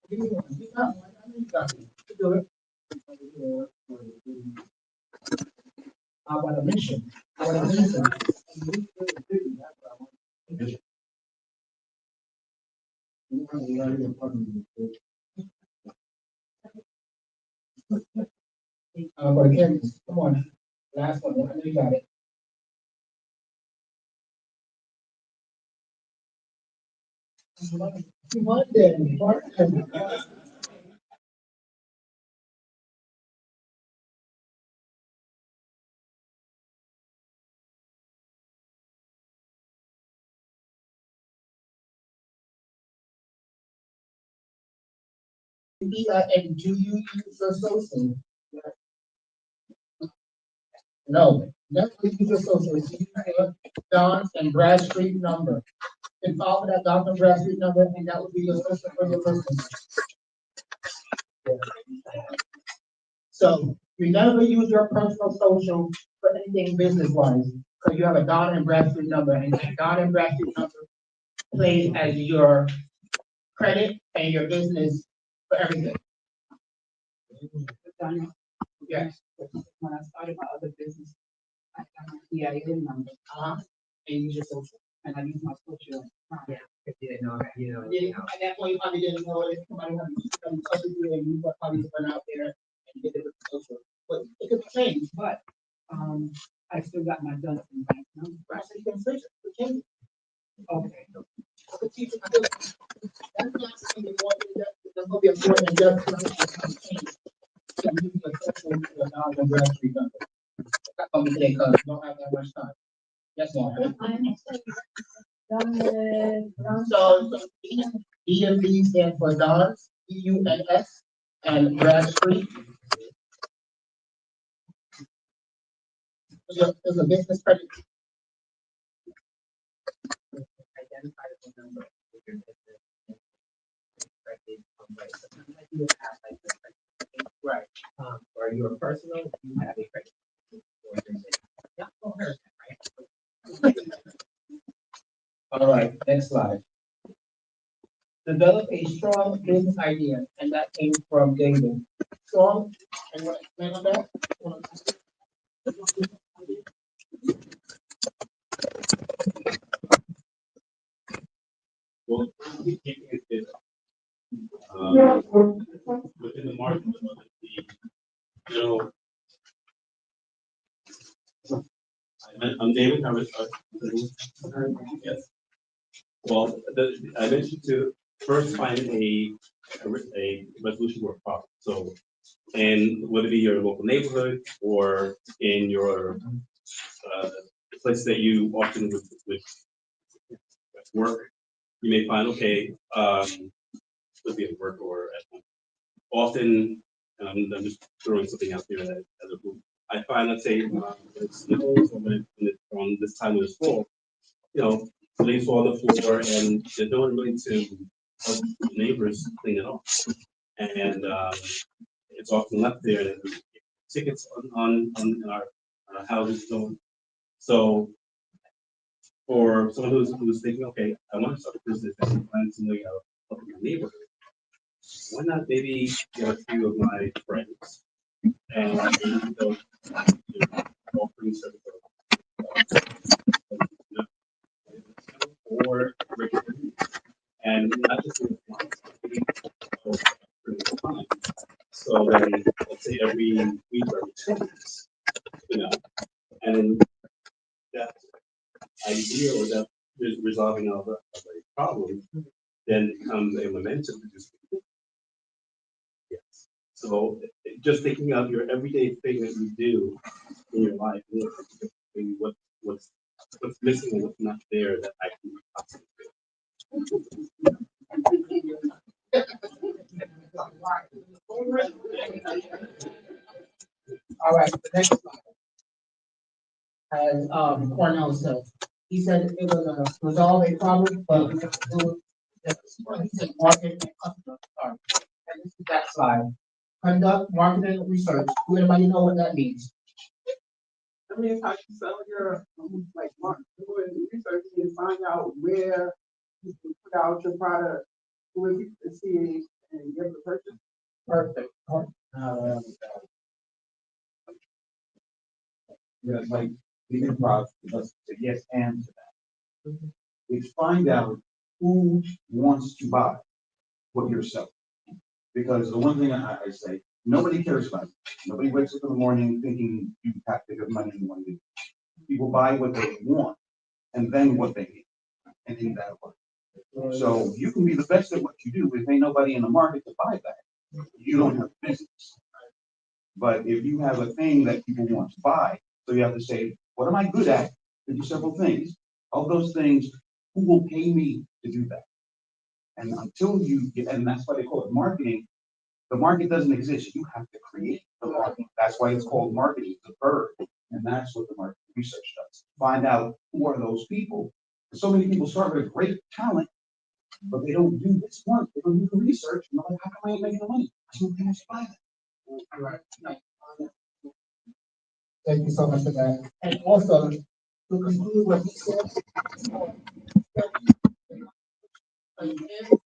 How about a mission? How about a mission? For the campus, come on. Last one, I know you got it. What then? What then? And do you use your social? No, never use your social. You use your Don's and Bradstreet number. And follow that Don and Bradstreet number, and that would be your social for your business. So you never use your personal social for anything business wise, because you have a Don and Bradstreet number, and that Don and Bradstreet number plays as your credit and your business for everything. Done Yes. when I started my other business, I got my EIN number And use your social. and I used my social. Yeah, if you didn't know that, Yeah, at that point, you probably didn't know it, somebody had some other you, and you probably just went out there and did it with the social. But it could change, But, I still got my Dunstan bank number. right, so you can switch it, you can change it. Okay. I could teach you, I could, that's not something more in depth, there's gonna be a more in depth, change. So you can social to a non-Bradstreet number. That's gonna be today, cause we don't have that much time. Yes, ma'am. So DMV stands for Don's, DUNS, and Bradstreet. There's a business credit. identify the phone number with your business and correctly, right, sometimes like you would have like the credit, Right. or your personal, you have a credit for your business. Not for her, right? All right, next slide. Develop a strong business idea, and that came from David. Strong, and what explain on that? Well, we think it is, within the market of the, you know, I'm David, I was, yes. Well, I mentioned to first find a resolution for a problem. So, and whether it be your local neighborhood or in your place that you often would work, you may find, okay, would be at work or at home. Often, I'm just throwing something out there as a rule. I find, let's say, when it snows or on this time of the fall, you know, leaves fall on the floor and there's no one really to help the neighbors clean it off. And it's often left there and there's tickets on our houses. So for someone who's thinking, okay, I want to start a business and find some way of helping my neighborhood, why not maybe get a few of my friends and they'll offering service or regularly, and not just in the time. So then, let's say every week or 2 weeks, you know, and then that idea or that resolving of a problem then becomes a momentum to just. Yes. So just thinking of your everyday thing that you do in your life, what's missing and what's not there that I can possibly do. All right, the next slide. As Cornell said, he said it was a resolve a problem, but we have to do it. He said market and customer. Sorry. And this is that slide. Conduct marketing research. Do anybody know what that means? I mean, it's how you sell your, like, doing research and find out where you can put out your product, where you can see and give the person. Perfect. Yeah, like, the improv, let's say yes and to that. It's find out who wants to buy what you're selling. Because the one thing I say, nobody cares about it. Nobody wakes up in the morning thinking you have to give money in one day. People buy what they want and then what they need. And in that way. So you can be the best at what you do, if ain't nobody in the market to buy that, you don't have business. But if you have a thing that people want to buy, so you have to say, what am I good at? To do several things. Of those things, who will pay me to do that? And until you get, and that's why they call it marketing, the market doesn't exist. You have to create the market. That's why it's called marketing, the verb. And that's what the market research does. Find out who are those people. So many people start with great talent, but they don't do this one. They don't do the research. And they're like, how come I ain't making the money? I don't have to buy that. Right. Thank you so much for that. And also, to conclude what he said, if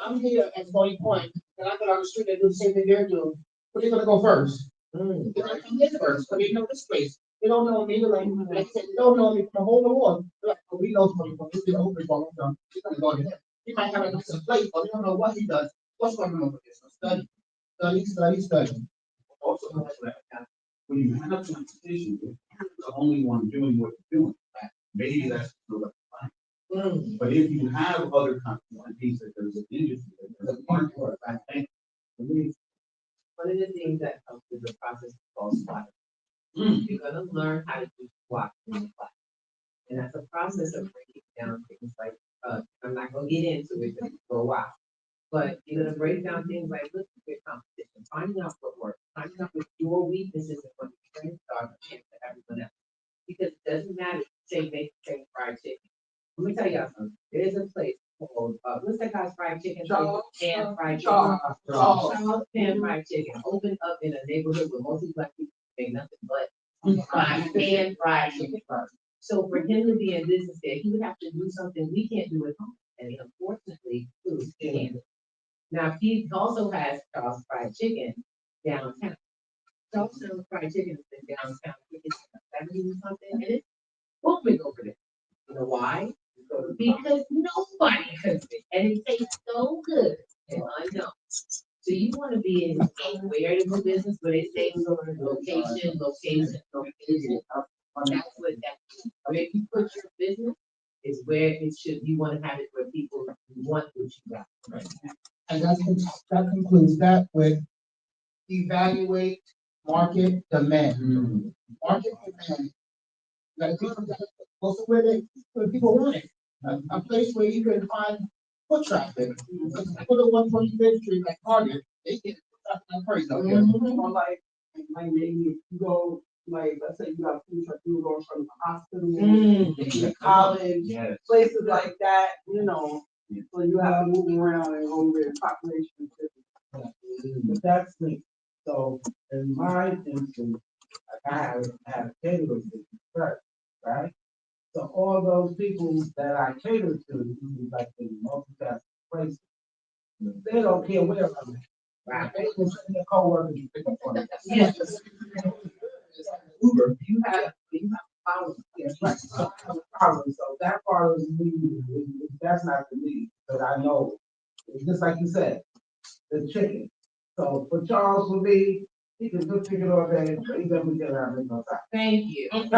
I'm here at Stony Point, and I go down the street and do the same thing they're doing, but they're gonna go first. They're gonna come in first, but they know this place. They don't know me, like I said, they don't know me from the whole world. They're like, oh, we know Stony Point, we know who for a long time. They're gonna go to him. He might have a nice place, but they don't know what he does. What's going on with this? So study. Also, when you have competition, if you're the only one doing what you're doing, maybe that's the right. But if you have other companies, that there's an industry, that there's a market, I think, for me, One of the things that helps is the process called SWOT. You're gonna learn how to do SWOT in the class. And that's a process of breaking down things like, I'm not gonna get into it for a while. But you're gonna break down things like, looking at your competition, finding out what works, finding out what your weaknesses and what your strengths are compared to everyone else. Because it doesn't matter, say, make the same fried chicken. Let me tell y'all something, there's a place called, what's that guy's fried chicken? Pan fried chicken. Charles Pan fried chicken, opened up in a neighborhood where most black people ain't nothing but pan fried chicken. So for him to be in business there, he would have to do something we can't do at home. And unfortunately, food can't. Now, he also has Charles Fried Chicken downtown. Charles Fried Chicken has been downtown for 70 or something, and it's booming over there. You know why? Because nobody cooks it, and it tastes so good and unknown. So you want to be in where to do business, where they say location. That's what that means. Where you put your business is where it should. You want to have it where people want what you got. Right? And that concludes that with evaluate market demand. Market demand. Gotta do something also where people want it. A place where you can find foot traffic. Put a 125th Street like Target, they get like crazy out there. Or like maybe you go, like, let's say you got a food truck, you go from the hospital, to college, yes. places like that, you know, so you have to move around and go where the population is. But that's me. So in my instance, like I had a catering business first, right? So all those people that I cater to, like the multi-task places, they don't care where I'm at. Right? They can send their coworkers and pick up on it. Yes. Uber. You have power. Yes, right. So I have a problem. So that bothers me. That's not for me, but I know, it's just like you said, the chicken. So for Charles, for me, he can just pick it all day. He doesn't get around me no time. Thank you. He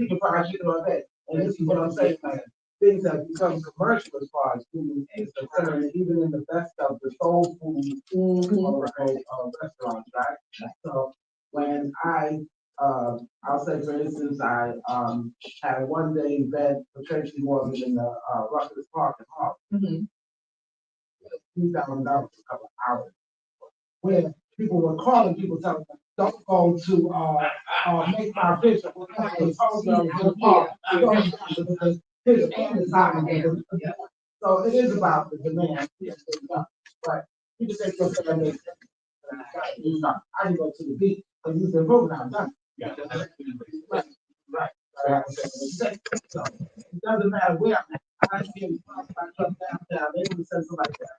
can probably get it all day. And this is what I'm saying, like, things have become commercial as far as food is concerned, even in the best of the soul food restaurants, right? So when I'll say for instance, I had a one day event for Tracy Morgan in the Rutgers Park in Harlem. $2,000 for a couple of hours. Where people were calling, people telling them, don't go to make my picture. So it is about the demand. But you just say your family. I can go to the beach, because you said, "Moving on, done." Right. So it doesn't matter where I'm at. I can, down, they would send somebody down.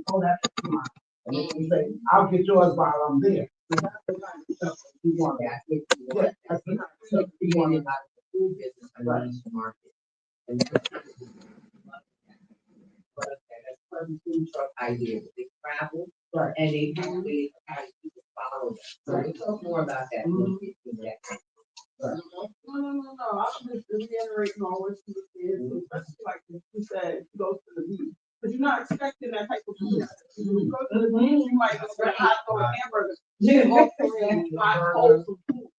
Hold that tomorrow. And then we say, I'll get yours while I'm there. So that's the kind of stuff that we want. Yeah, that's the kind of stuff we want. Created by the food business and Right. niche market. And that's one food truck idea, they travel. Right. And they have ways of how people follow them. So we'll talk more about that. We'll get to that. No, I'm just reiterating all what you said, especially like you said, you go to the beach. But you're not expecting that type of food. You go to the beach, you might just get a hot dog and hamburger. You go to hot wholesome food.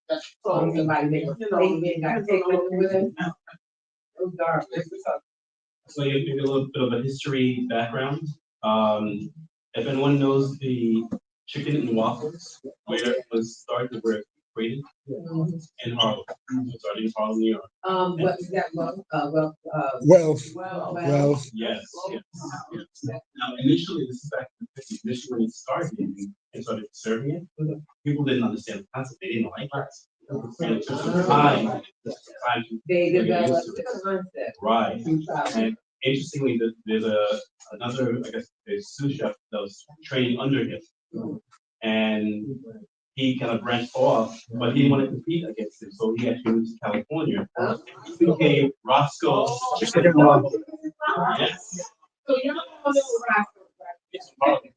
So somebody make a statement, got to take with them. Regardless. So you give you a little bit of a history background. If anyone knows the chicken and waffles, where it was started, where it was created in Harlem. It started in Harlem, New York. What is that, Wealth. well. Yes, yes, yes. Now, initially, this is back in the 50s. Initially, when it started and started serving it, people didn't understand the concept. They didn't like it. And it took some time to They get developed used to the it. concept. Right. through travel. And interestingly, there's another, I guess, a sous chef that was training under him. And he kind of branched off, but he didn't want to compete against him, so he actually moved to California. He became Roscoe's Chicken and Waffles. Yes. So you're not gonna know It's Harlem.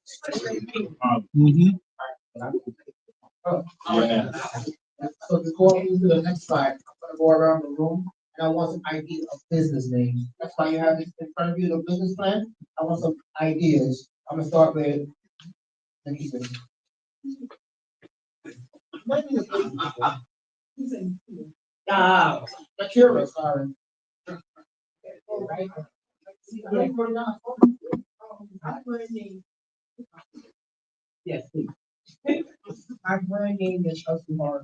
Yeah. So before we move to the next slide, I'm gonna go around the room and I want some idea of business names. That's why you have this in front of you, the business plan. I want some ideas. I'm gonna start with. Akira, sorry. Right. Yes, please. My brand name is Hustle Hard.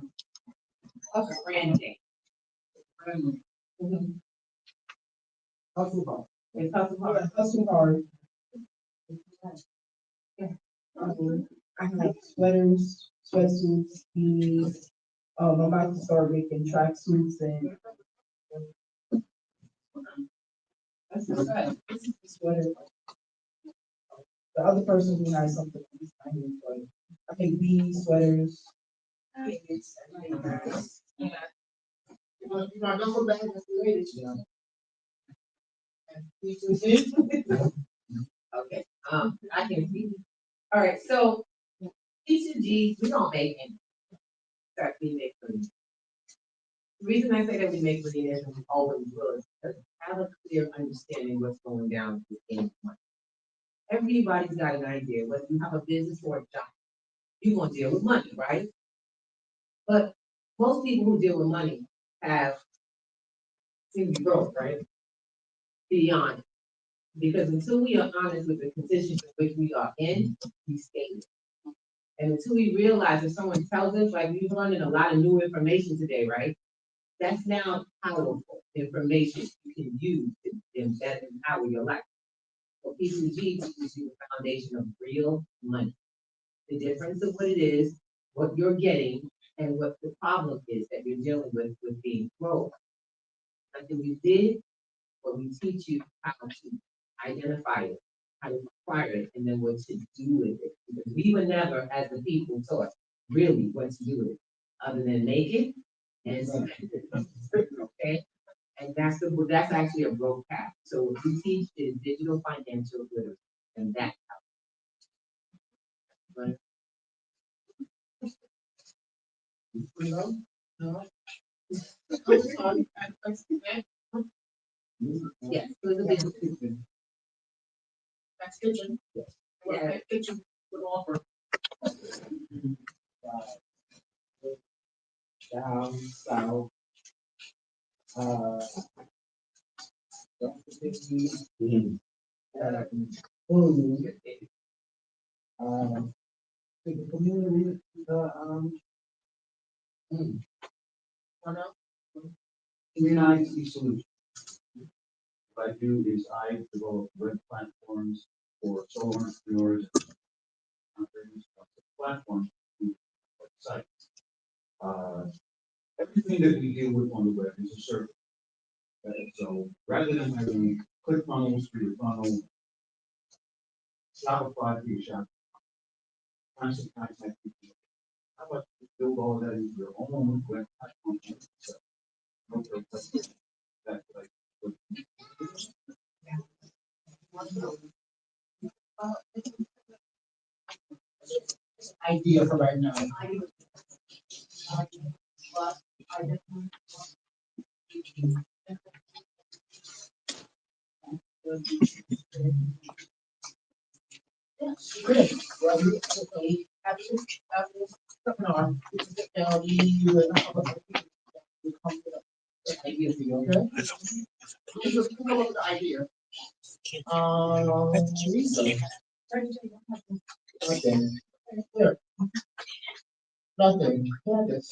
Branding. Hustle Hard. It's hustle hard. Hustle Hard. I have sweaters, sweatsuits, beanies. I'm about to start making track suits and. That's good. This is the sweater. The other person who has something, I make beanies, sweaters. You know, number bag is related, you know. Okay, I can see. All right, so P2G, we don't make any. In fact, we make money. The reason I say that we make money is we always will, is because we have a clear understanding what's going down with any money. Everybody's got an idea, whether you have a business or a job, you're gonna deal with money, right? But most people who deal with money have seem to be broke, right? Be honest. Because until we are honest with the conditions in which we are in, we stay. And until we realize if someone tells us, like we've learned a lot of new information today, right? That's now powerful information you can use to embed and empower your life. So P2G teaches you the foundation of real money. The difference of what it is, what you're getting, and what the problem is that you're dealing with being broke. Until we did, what we teach you how to identify it, how to acquire it, and then what to do with it. Because we were never, as the people, taught really what to do with it, other than make it and spend it. Okay? And that's actually a broke path. So what we teach is digital financial literacy, and that's how. Right? Yes, it was a business. That's kitchen. Yeah. Kitchen would offer. Down south. The community, United Solutions. What I do is I develop web platforms for solo entrepreneurs. Platforms, websites. Everything that we deal with on the web is a service. Right? So rather than having click funnels for your funnel, Shopify for your shop, constant contact people. How about you build all that into your own website content? So, that's like. Idea for right now. Good. Well, okay, after something on, we can sit down, you and all of us, we come to the idea for you, okay? We just come up with the idea. Lisa. Nothing. Here. Nothing. Candace.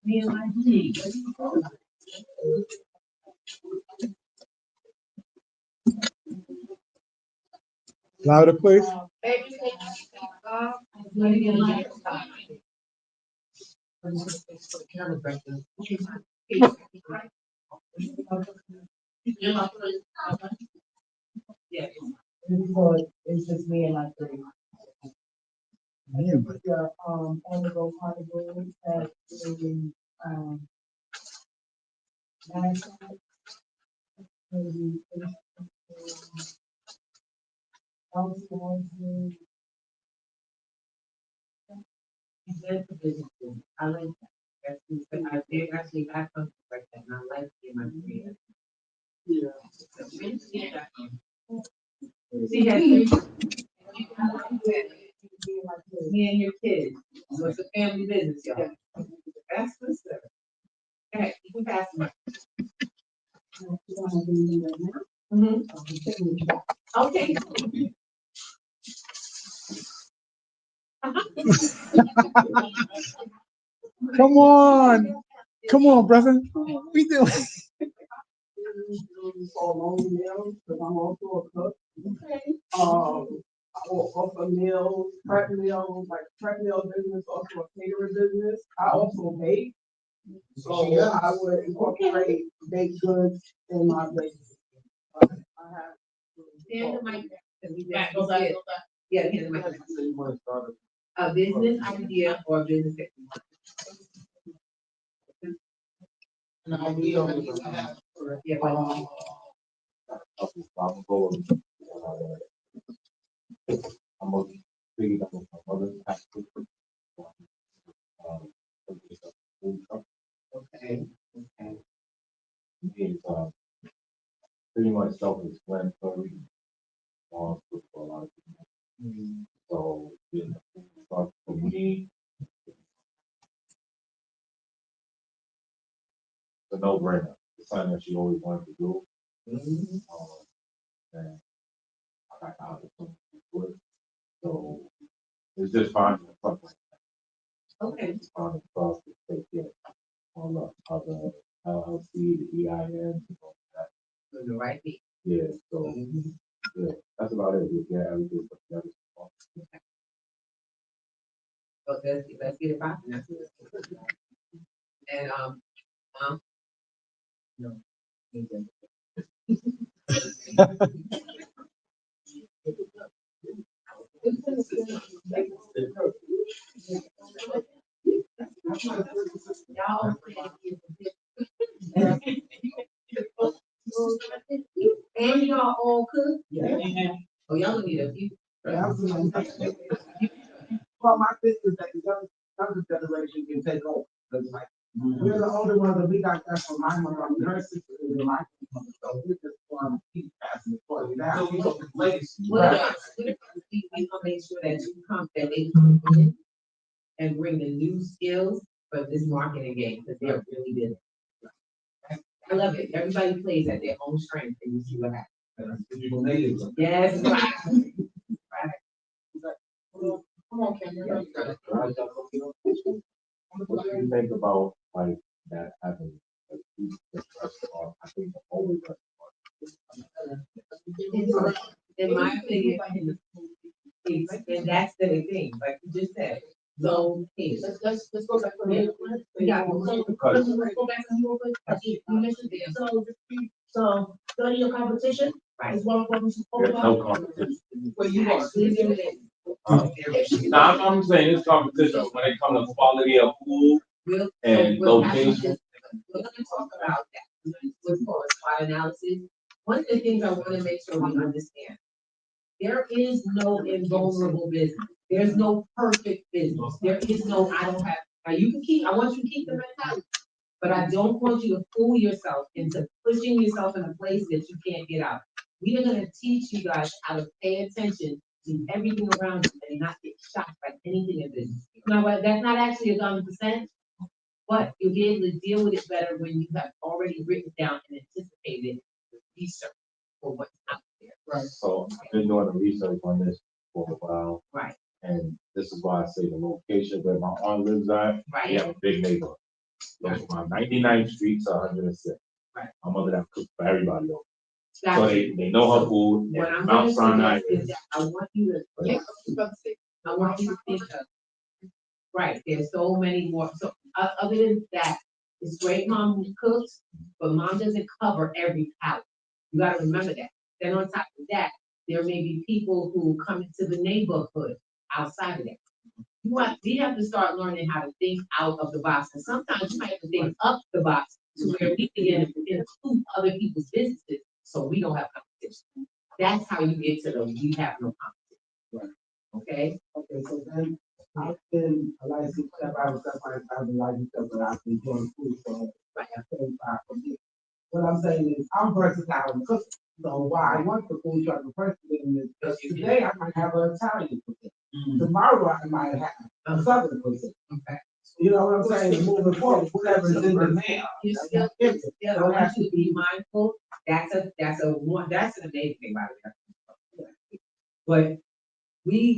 Me and my team. Louder, please. For the camera back there. Yeah. Because it's just me and my three. Yeah, on the go category at the, last time. Maybe, also, Good for business. I like that. That's good. But I did actually got something like that, and I like it in my career. She had me and your kids. So it's a family business, y'all. That's good stuff. Okay, you can pass them. Okay. Come on, brother. We do. For long meals, because I'm also a cook. I will offer meals, prep meals, like prep meal business, also a catering business. I also bake. So I would incorporate baked goods in my business. I have. Hand the mic. Yeah, hand the mic. A business idea or a business that you want. An idea that you have for it. Yeah, I'm a big up with my mother. okay. It's pretty much self-explanatory. For a lot of people. So, yeah, for me, it's a no-brainer. It's something that she always wanted to do. And I got out of something to do it. So it's just finding the stuff like that. Okay. It's finding stuff to take it on the other LLC, the EIN, and all that. So the right thing. Yeah, so yeah, that's about it. We get everything put together. So let's get it popping. And no. Y'all. And y'all all cook? Yeah. Oh, y'all need a few. Well, my business that the younger generation can take over, because like, we're the older ones, and we got that from my mother, her sister, and my mother, so we just want to keep passing it forward now. So we look at legacy. What if we gonna make sure that you come, that they come in and bring the new skills for this marketing game, because they're really good. I love it. Everybody plays at their own strength and you see what happens. Digital natives. Yes. Come on, Ken, you know you got it. What do you think about like that happening? Like, restaurant, I think the only restaurant. In my opinion, and that's the thing, like you just said, location. Let's go back to the. Yeah. Let's go back to you real quick. You mentioned there. So study your competition is one of what we spoke There's about. no competition. Where you are. Now, I'm saying it's competition when it comes to quality of food and location. We're gonna talk about that, what's called SWOT analysis. One of the things I wanna make sure we understand, there is no invulnerable business. There's no perfect business. There is no, I don't have, now you can keep, I want you to keep the mentality. But I don't want you to fool yourself into pushing yourself in a place that you can't get out. We are gonna teach you guys how to pay attention to everything around you and not get shocked by anything in business. Now, that's not actually 100%, but you'll be able to deal with it better when you have already written down and anticipated research for what's out there. Right. So I've been doing the research on this for a while. Right. And this is why I say the location where my aunt lives at. Right. We have a big neighborhood. Goes from 99th Street to 106. Right. My mother that cook for everybody though. So Gotcha. they know her food. What I'm And gonna Mount Sinai suggest is that I want you to, I want you to think of, right, there's so many more, so other than that, it's great mom who cooks, but mom doesn't cover every palate. You gotta remember that. Then on top of that, there may be people who come into the neighborhood outside of that. We have to start learning how to think out of the box, and sometimes you might have to think up the box to where we can include other people's businesses, so we don't have competition. That's how you get to the, we have no competition. Okay? Okay, so then I've been a licensed chef, I've been licensed chef, but I've been doing food for like 35 years. What I'm saying is, I'm versatile in cooking, so why I want the food truck in first thing is, because today I might have an Italian cooking. Tomorrow I might have a Southern cooking. Okay. You know what I'm saying, moving forward, whatever's in demand. You still, I want you to be mindful, that's an amazing thing, by the way. But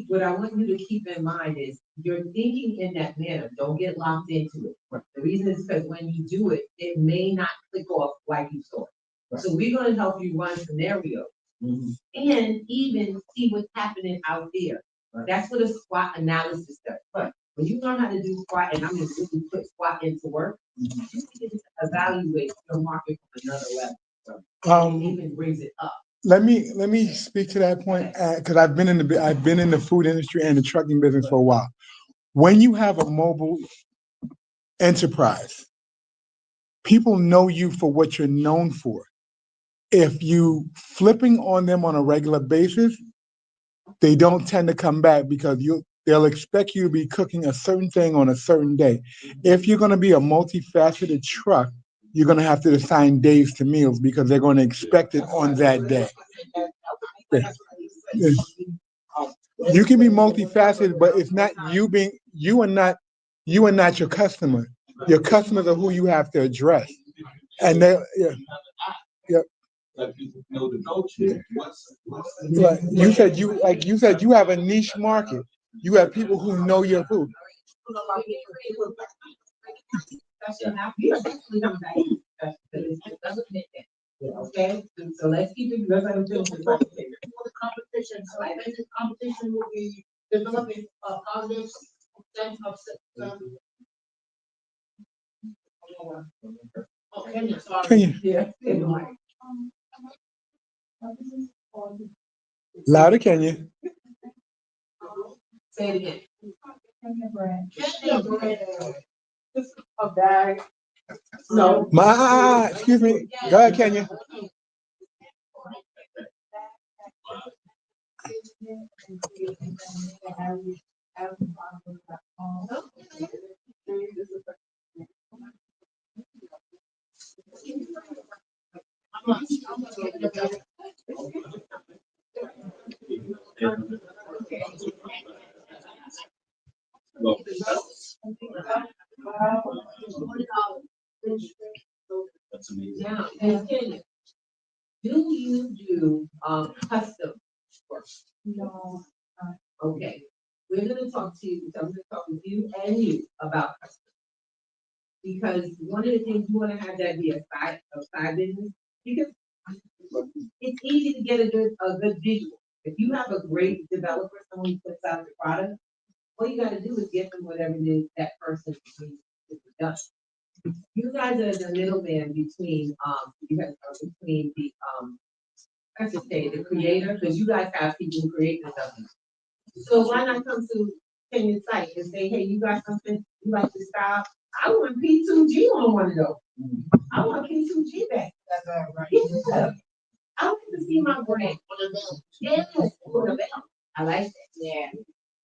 what I want you to keep in mind is, you're thinking in that manner, don't get locked into it. The reason is because when you do it, it may not click off like you thought. So we're gonna help you run scenarios, and even see what's happening out there. That's what a SWOT analysis does. When you learn how to do SWOT, and I'm gonna really put SWOT into work, you can evaluate your market from another level. It even brings it up. Let me speak to that point, because I've been in the food industry and the trucking business for a while. When you have a mobile enterprise, people know you for what you're known for. If you flipping on them on a regular basis, they don't tend to come back because they'll expect you to be cooking a certain thing on a certain day. If you're going to be a multifaceted truck, you're going to have to assign days to meals because they're going to expect it on that day. You can be multifaceted, but it's not you are not your customer. Your customers are who you have to address. And Let people know the go-to. you said you have a niche market. You have people who know your food. Okay, so let's keep it. For the competition, so I think the competition will be developing a positive sense of. Oh, Kenya, sorry. Yeah. Louder, can you? Say it again. Kenya brand. A bag. No. Excuse me. Go ahead, Kenya. That's amazing. Now, and Kenya, do you do custom work? No. Okay, we're gonna talk to you, I'm gonna talk with you and you about custom. Because one of the things you wanna have that be a side business, because it's easy to get a good visual. If you have a great developer, someone who puts out the product, all you gotta do is give them whatever it is that person needs to be done. You guys are the middleman between, you guys are between the, I should say, the creator, because you guys have people who create the stuff. So why not come to Kenyon site and say, hey, you got something you like to style? I want P2G on one of those. I want P2G back. That's all right. Yeah. I want to see my brand. Yes, for the bell. I like that. Yeah.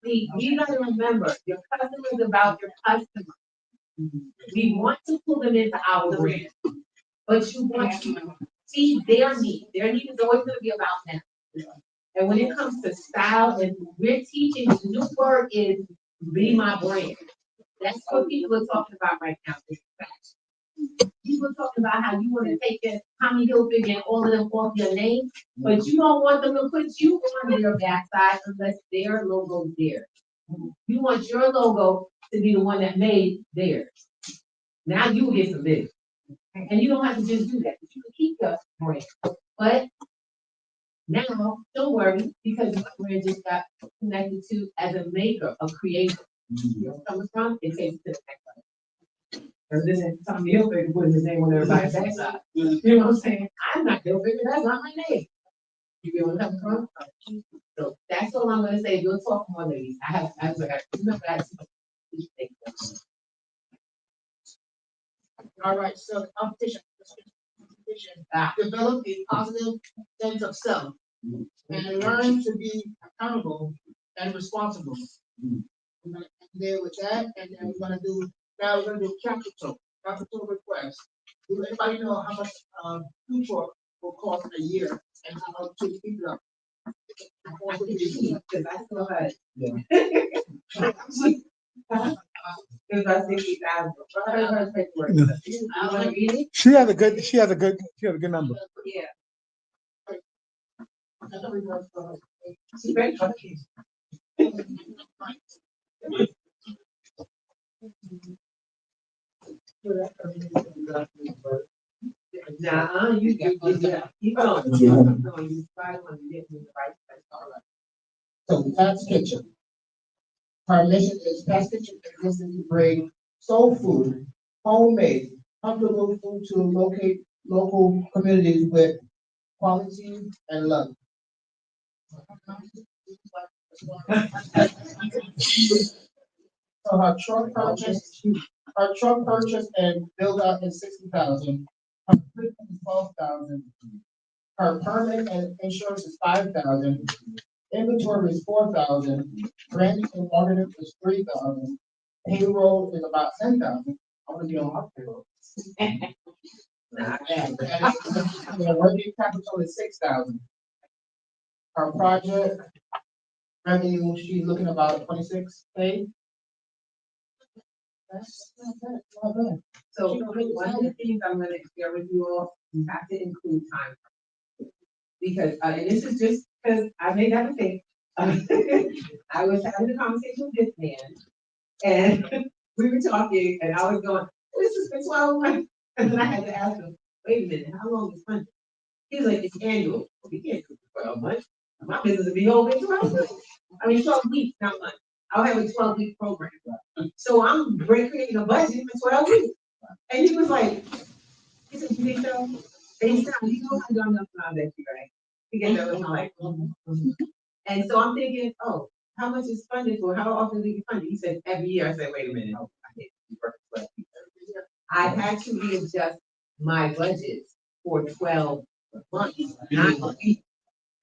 See, you gotta remember, your customer is about your customer. We want to pull them into our brand, but you want to see their need. Their need is always gonna be about them. And when it comes to style, and we're teaching, the new word is be my brand. That's what people are talking about right now. This fashion. People are talking about how you want to take it, Tommy Hilfiger and all of them off your name, but you don't want them to put you on their backside unless their logo's there. You want your logo to be the one that made theirs. Now you will get some business. And you don't have to just do that, but you can keep your brand. But now, don't worry, because your brand just got connected to as a maker, a creator. You know where I'm coming from? It takes it to the next level. Because then Tommy Hilfiger putting his name on everybody's backside. You know what I'm saying? I'm not Hilfiger, that's not my name. You get what I'm coming from? So that's all I'm gonna say. You'll talk more, ladies. I remember that. All right, so competition. Develop a positive sense of self and learn to be accountable and responsible. We're gonna end there with that, and then we're gonna do capital request. Do anybody know how much food truck will cost a year and how to keep it up? Because I still had. It was about 60,000. I want to read it. She has a good number. Yeah. She's very funny. Nah, you got keep on. You try to get me the right place. All right. So Pat's Kitchen. Our mission is Pat's Kitchen is to bring soul food, homemade, comfortable food to locate local communities with quality and love. So her truck purchase and build out is 60,000. Her equipment is 12,000. Her permit and insurance is 5,000. Inventory is 4,000. Branding and marketing is 3,000. Payroll is about 10,000. I want to be on my payroll. And working capital is 6,000. Her project revenue, she's looking about 26K. That's not bad. So one of the things I'm gonna share with you all, you have to include time. Because, and this is just because I made that mistake. I was having a conversation with this man, and we were talking, and I was going, this has been 12 months. And then I had to ask him, wait a minute, how long is funding? He was like, it's annual. We can't do it for 12 months. My business will be over in 12 months. 12 weeks, not months. I'll have a 12-week program. So I'm creating a budget for 12 weeks. And he was like, he said, you think so? And he said, you know, I don't know about that, right? He gets that, I'm like, And so I'm thinking, oh, how much is funded for? How often do you fund it? He said, every year. I said, wait a minute. Oh, I had to readjust my budget for 12 months, not a week,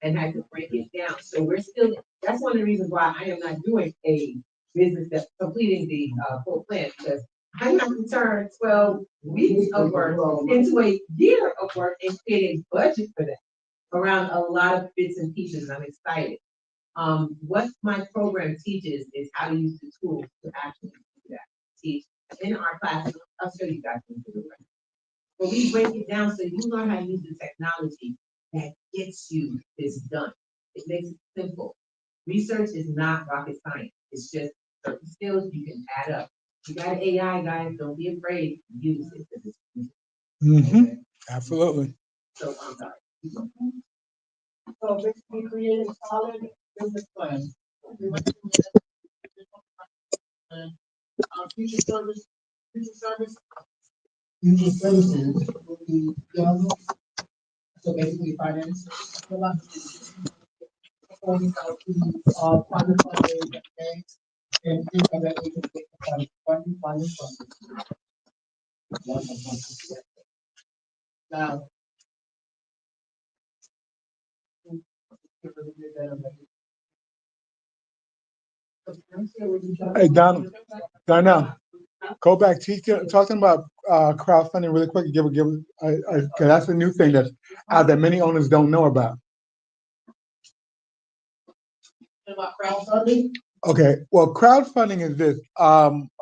and had to break it down. So we're still, that's one of the reasons why I am not doing a business that's completing the full plan, because I have to turn 12 weeks of work into a year of work and create a budget for that around a lot of bits and pieces. And I'm excited. What my program teaches is how to use the tools to actually do that. Teach in our classes. I'll show you guys in the rest. But we break it down so you learn how to use the technology that gets you this done. It makes it simple. Research is not rocket science. It's just certain skills you can add up. You got AI, guys. Don't be afraid. Use it. Mm-hmm. Absolutely. So I'm sorry. So basically creating solid business plans. Future service, future services will be young, so basically finance. Performing out to, private funding, banks, and things of that nature to get the funding. Now. Hey, Donna, go back, talking about, crowdfunding really quick, cause that's a new thing that many owners don't know about. About crowdfunding? Okay, well, crowdfunding is this,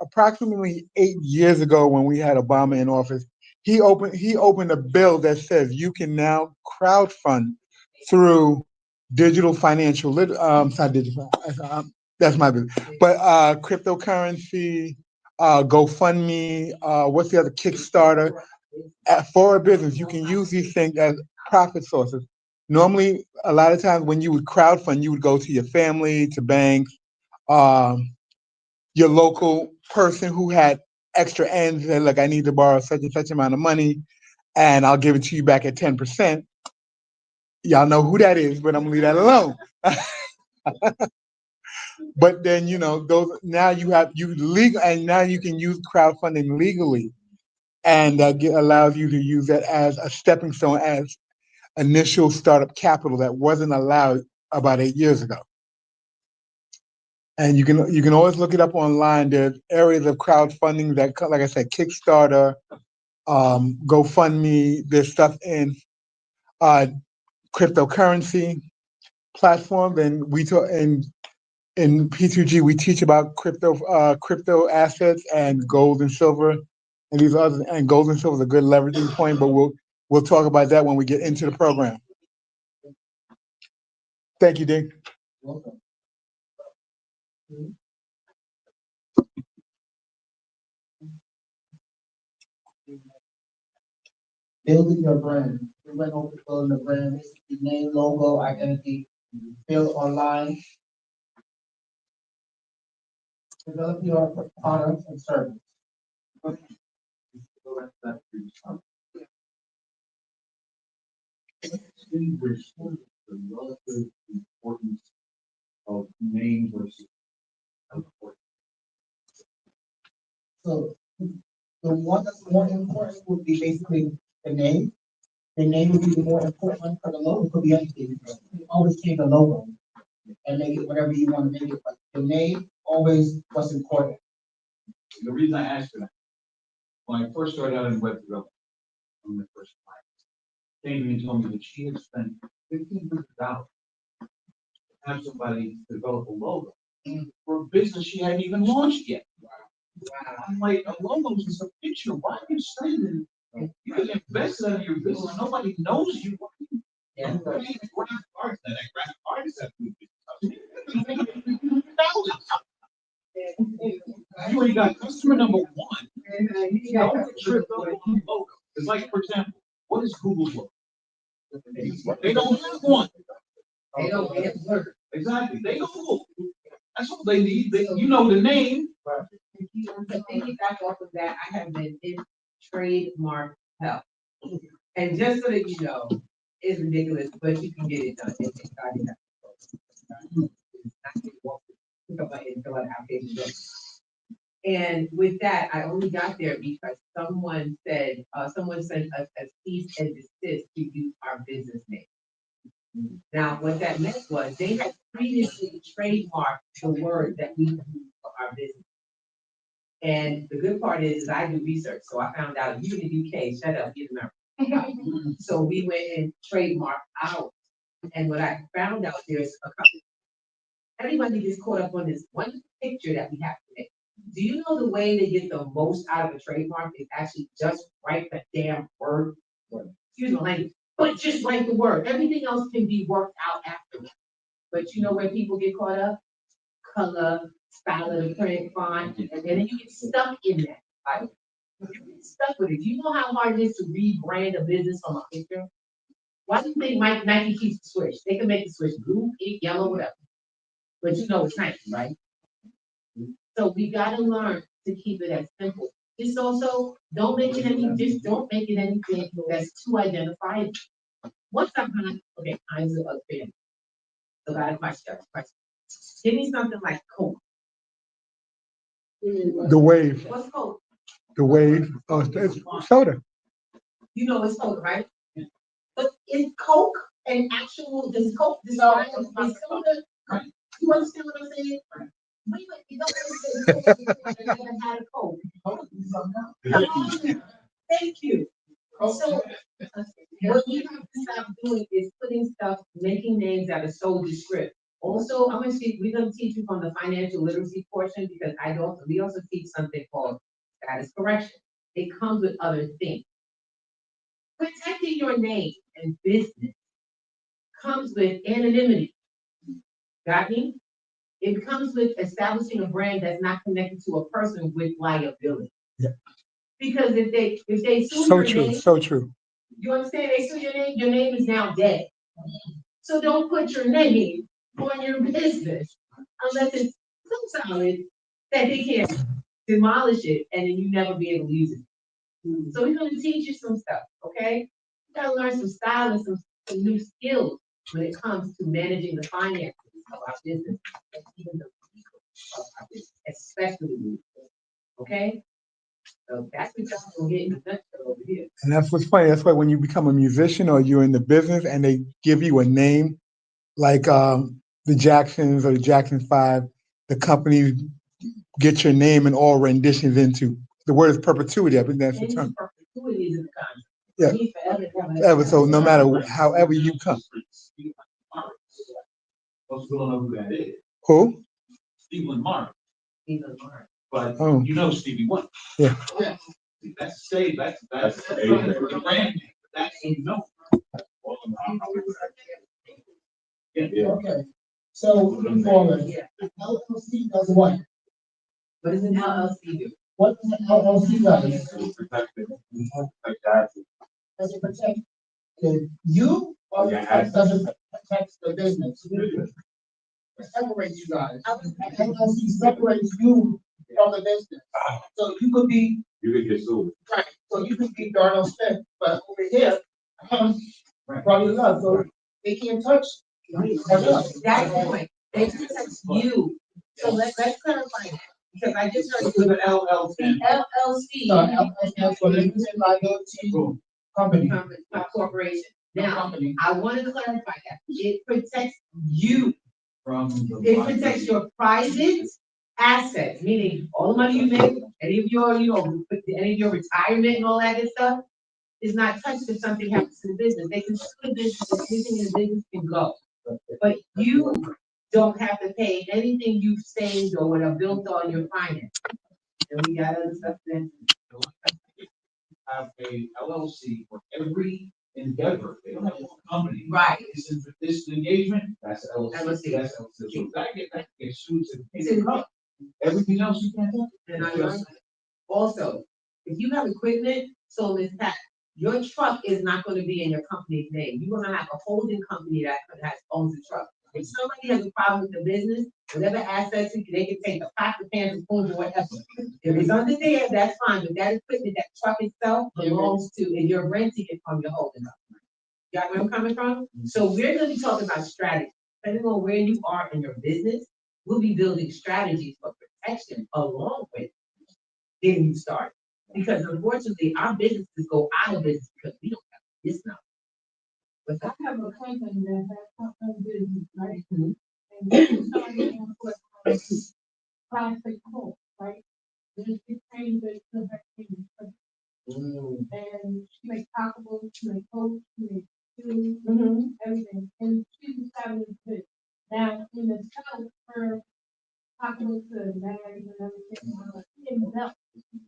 approximately 8 years ago when we had Obama in office, he opened a bill that says you can now crowdfund through digital financial it's not digital, that's my business, but, cryptocurrency, GoFundMe, what's the other, Kickstarter, for a business, you can use these things as profit sources. Normally, a lot of times when you would crowdfund, you would go to your family, to banks, um, your local person who had extra ends, and like, I need to borrow such and such amount of money, and I'll give it to you back at 10%. Y'all know who that is, but I'm gonna leave that alone. But then, those, now and now you can use crowdfunding legally, and that allows you to use that as a stepping stone, as initial startup capital that wasn't allowed about 8 years ago. And you can always look it up online. There's areas of crowdfunding that, like I said, Kickstarter, GoFundMe. There's stuff in, cryptocurrency platform. And we talk in P2G, we teach about crypto assets and gold and silver, and these other, and gold and silver is a good leveraging point. But we'll talk about that when we get into the program. Thank you, Dick. Welcome. Building your brand. We went over building the brand, the name, logo, identity, build online. Develop your products and service. Distinguish the relative importance of name versus important. So the one that's more important would be basically the name. The name would be the more important one, for the logo could be anything. You always change the logo and make it whatever you want to make it, but the name always was important. The reason I asked for that, when I first started out in web development, one of my first clients came to me and told me that she had spent $1,500 to have somebody develop a logo for a business she hadn't even launched yet. Wow. I'm like, a logo is just a picture. Why are you spending? You can invest out of your business. Nobody knows you. Yeah. We're not artists. That graphic artists have to do you already got customer number one. Don't trip up on the logo. It's like, for example, what is Google's logo? They don't have one. They don't have work. Exactly. They Google. That's all they need. The name. To piggyback off of that, I have been in trademark help. And just so that you know, it's ridiculous, but you can get it done. It's exciting. And with that, I only got there because someone sent us a cease and desist to use our business name. Now, what that meant was they had previously trademarked the word that we use for our business. And the good part is I do research, so I found out you in the UK, shut up, you remember. So we went and trademarked out. And what I found out, there's a couple. Everybody gets caught up on this one picture that we have today. Do you know the way they get the most out of a trademark is actually just write the damn word? Excuse my language, but just write the word. Everything else can be worked out afterwards. But you know where people get caught up? Color, style of the print, font, and then you get stuck in that. Right? You get stuck with it. Do you know how hard it is to rebrand a business from a picture? Why do you think Nike keeps the switch? They can make the switch blue, pink, yellow, whatever. But you know it's Nike, right? So we gotta learn to keep it as simple. Just also, don't make it anything that's too identifiable. Once I'm gonna, okay, I'm a fan. So I got a question. Give me something like Coke. The wave, What's Coke? the wave, it's soda. You know it's Coke, right? But is Coke an actual, does Coke design, is soda, you understand what I'm saying? Wait, you don't understand Coke, I never had a Coke. Thank you. So, what we have to stop doing is putting stuff, making names that are so descriptive. Also, we're gonna teach you from the financial literacy portion, because we also teach something called status correction. It comes with other things. Protecting your name and business comes with anonymity. Got me? It comes with establishing a brand that's not connected to a person with liability. Yeah. Because if they sue So your true, name, so true. you understand? They sue your name is now dead. So don't put your name on your business unless it's so solid that they can't demolish it and then you never be able to use it. So we're gonna teach you some stuff, okay? You gotta learn some style and some new skills when it comes to managing the finances of our business and even the people of our business, especially, okay? So that's what y'all gonna get in the nutshell over here. And that's what's funny. That's why when you become a musician or you're in the business and they give you a name, like the Jacksons or the Jackson 5, the company get your name and all renditions into. The word is perpetuity. I think that's the Any term. perpetuity is in the contract. Yeah. We forever. Ever, so no matter however you come. Most people don't know who that is. Who? Stephen Martin, Even more. but Oh. you know Stevie Wonder. Yeah. That's stage, that's the brand name, that's, you know. Yeah. Okay, so moving forward, Yeah. LLC does what? What does an LLC do? What does an LLC does? Protect Does it protect you or does it protect the business? It separates you guys. An LLC separates you from the business. So you could be, You could get sued. right, so you could be Darnell Smith, but over here, probably not, so they can't touch. That's the point. They protect you. So let's clarify that, because I just heard With an LLC. LLC. LLC for limited liability company. Not corporation. Now, Company. I want to clarify that. It protects you. From It protects your private assets, meaning all the money you make, any of your, any of your retirement and all that good stuff is not touched if something happens to the business. They can sue the business, and anything in the business can go. But you don't have to pay anything you've saved or what are built on your finance. And we got other stuff then. have a LLC for every endeavor. They don't have one company. Right. This engagement, that's LLC. LLC. That's LLC. So that gets sued to everything else you can't do. And I learned also, if you have equipment, so Ms. Pat, your truck is not gonna be in your company's name. You're gonna have a holding company that owns the truck. If somebody has a problem with the business, whatever assets, they can take the pot, the pans, the spoons, or whatever. If it's under there, that's fine, but that equipment, that truck itself belongs to, and you're renting it from your holding company. Y'all where I'm coming from? So we're gonna be talking about strategy. Depending on where you are in your business, we'll be building strategies for protection along with getting you started. Because unfortunately, our businesses go out of business because we don't have this now. But I have a cousin that has something business, right? And she's starting to put plastic coat, right? Then she changed it to her thing. And she makes tacos, she makes coats, she makes shoes, everything. And she decided to, now in the South, her tacos and bags and everything, in belt.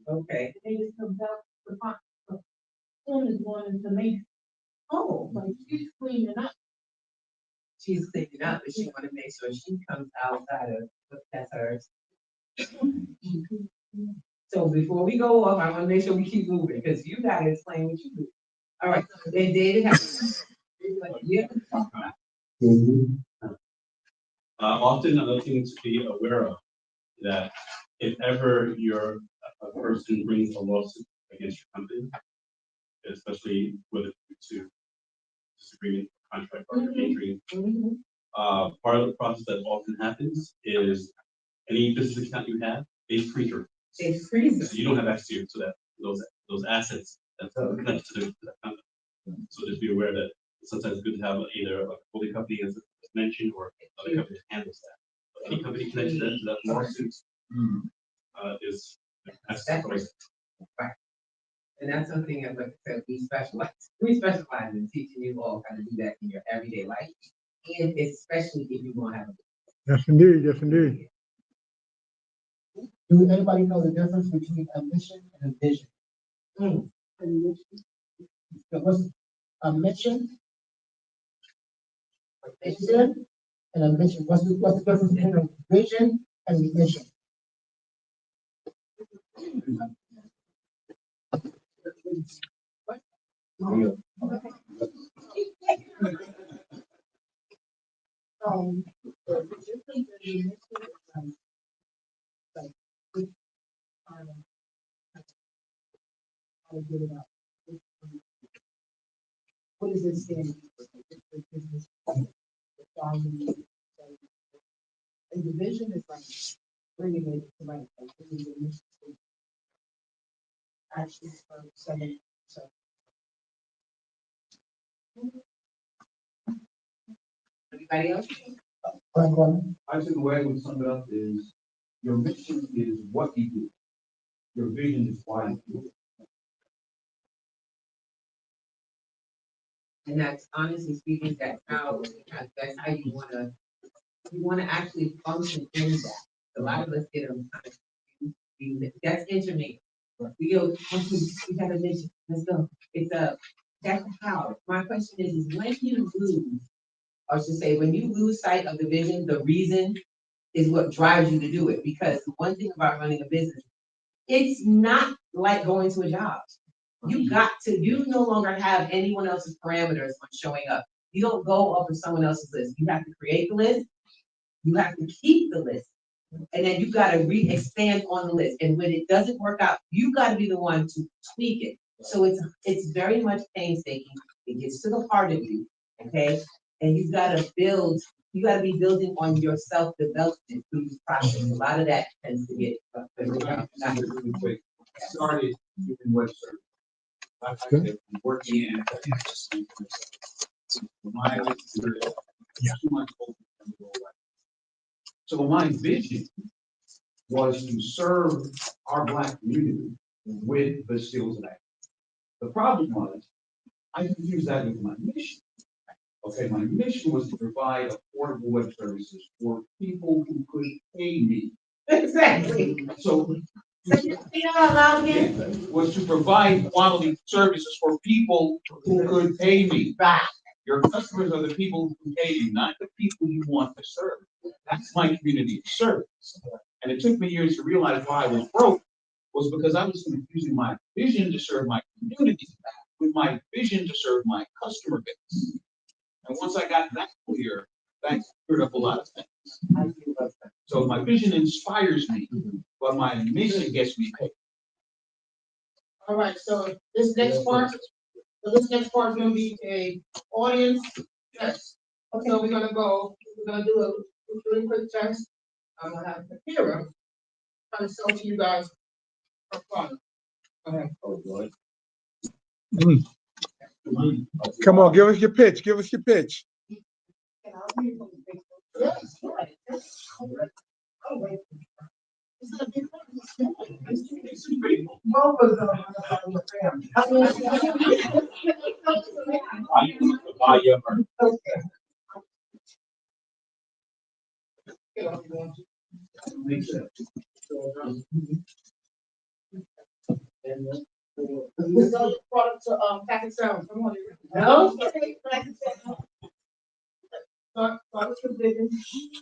okay. They just come belt the pot. Soon is going into Mason. Oh, Like she's cleaning up. she's cleaning up, but she wanna make sure she comes outside of what that's hers. So before we go off, I wanna make sure we keep moving, because you gotta explain what you do. All right, so then David has. Yeah. Often another thing to be aware of that if ever a person brings a lawsuit against your company, especially with it to disagreement, contract, or injury, part of the process that often happens is any business account you have, they freeze your. They freeze So you don't have access to those assets that's connected to the company. So just be aware that sometimes it's good to have either a holding company as mentioned or another company that handles that. But any company connected to that lawsuit is access. Right. And that's something that, like I said, we specialize in teaching you all how to do that in your everyday life, and especially if you want to have a. Yes, indeed. Yes, indeed. Do anybody know the difference between a mission and a vision? What's a mission? Vision and a mission. What's the difference between a vision and a mission? What is it standing for? And the vision is like bringing it to life, like bringing the mission to actually for selling. So Anybody else? I think the way I would sum it up is, your mission is what you do. Your vision is why you do it. And that's honestly speaking, that's how you wanna actually function in that. A lot of us get them kind of confused. That's intermediate. We go, okay, we have a mission, let's go. That's how. My question is when you lose, or to say, when you lose sight of the vision, the reason is what drives you to do it. Because the one thing about running a business, it's not like going to a job. You no longer have anyone else's parameters on showing up. You don't go off of someone else's list. You have to create the list. You have to keep the list. And then you got to expand on the list. And when it doesn't work out, you got to be the one to tweak it. So it's very much painstaking. It gets to the heart of you, okay? And you got to be building on your self-development through this process. A lot of that tends to get Really quick. Started doing web service. I've been working in my 2 months old. So my vision was to serve our Black community with the skills that I have. The problem was, I confused that with my mission. Okay, my mission was to provide affordable web services for people who could pay me. Exactly. So again. was to provide quality services for people who could pay me. Right. Your customers are the people who pay you, not the people you want to serve. That's my community service. And it took me years to realize why I was broke, was because I was confusing my vision to serve my community with my vision to serve my customer base. And once I got that clear, that cleared up a lot of things. So my vision inspires me, but my mission gets me paid. all right, so this next part is gonna be a audience test. Okay, so we're gonna do a really quick test. I'm gonna have Kira try to sell to you guys for fun. Okay. Oh, boy. Come on, give us your pitch. Give us your pitch. Yes, right. Oh, wait. Is that a big one? Both of them are in the family. Makes sense. Let's go product to packet sound. Come on. Okay, packet sound. Start with your vision,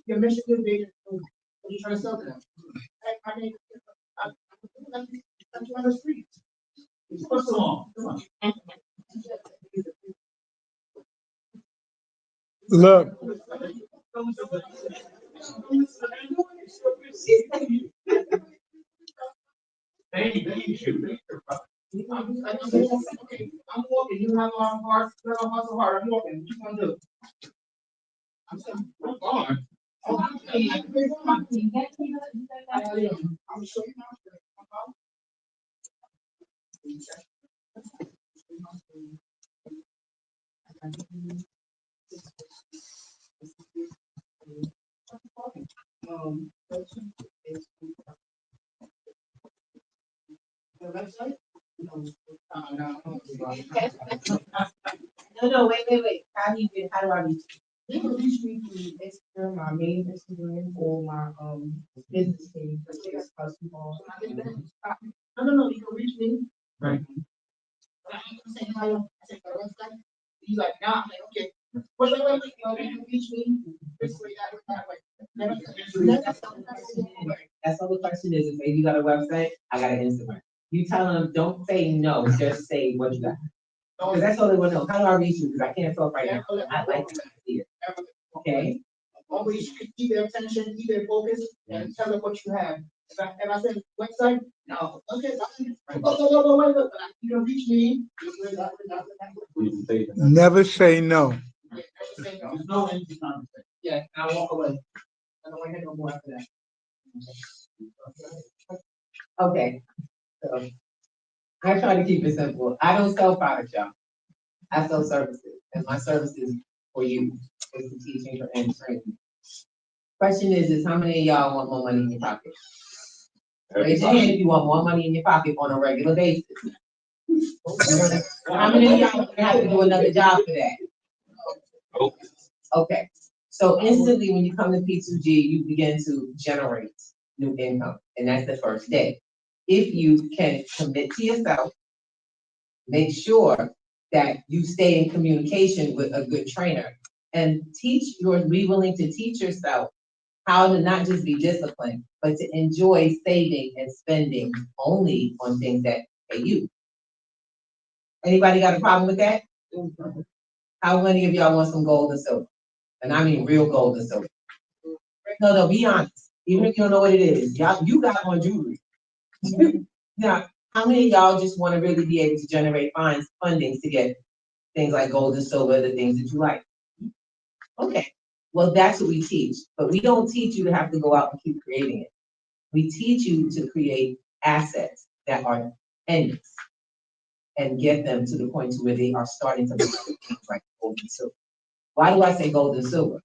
your mission, your vision. What are you trying to sell to them? I mean, I'm on the street. What's along? Come on. Look, Thank you. I'm walking, you have a lot of heart, you have a hustle hard, I'm walking, what you gonna do? I'm saying, I'm gone. Oh, I'm saying, I'm gonna show you now. The website? No, No, wait. How do I reach you? you can reach me through Instagram, my main Instagram, or my business page. No, you can reach me. Right. I'm saying, I said, the website. He's like, nah, I'm like, okay. Wait, you can reach me this way, that way. That's all the question is, if you got a website, I got an Instagram. You tell them, don't say no, just say what you got. Because that's all they want to know. How do I reach you? Because I can't talk right now. I like to see it. Okay? Always keep their attention, keep their focus, and tell them what you have. If I said website, no, okay, wait, you can reach me. Never say no. There's no empty conversation. Yeah, and I walk away. I don't want to hear no more after that. Okay. So I try to keep it simple. I don't sell products, y'all. I sell services, and my services for you is to teaching and training. Question is how many of y'all want more money in your pocket? Raise your hand if you want more money in your pocket on a regular basis. How many of y'all have to do another job for that? Okay, so instantly when you come to P2G, you begin to generate new income, and that's the first day. If you can commit to yourself, make sure that you stay in communication with a good trainer, and be willing to teach yourself how to not just be disciplined, but to enjoy saving and spending only on things that pay you. Anybody got a problem with that? How many of y'all want some gold and silver? And I mean real gold and silver. No, be honest. Even if you don't know what it is, you got on jewelry. Now, how many of y'all just want to really be able to generate funding to get things like gold and silver, the things that you like? Okay, well, that's what we teach, but we don't teach you to have to go out and keep creating it. We teach you to create assets that are endless and get them to the point to where they are starting to make things like gold and silver. Why do I say gold and silver?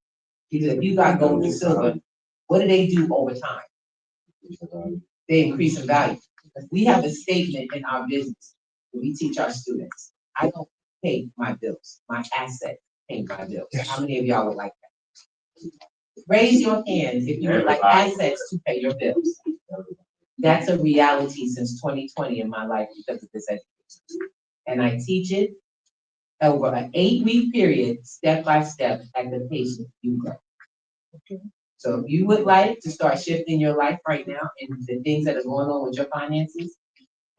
Because if you got gold and silver, what do they do over time? They increase in value. We have a statement in our business that we teach our students. I don't pay my bills. My assets pay my bills. How many of y'all would like that? Raise your hands if you would like assets to pay your bills. That's a reality since 2020 in my life because of this education. And I teach it over an 8-week period, step by step, at the pace you go. So if you would like to start shifting your life right now and the things that are going on with your finances,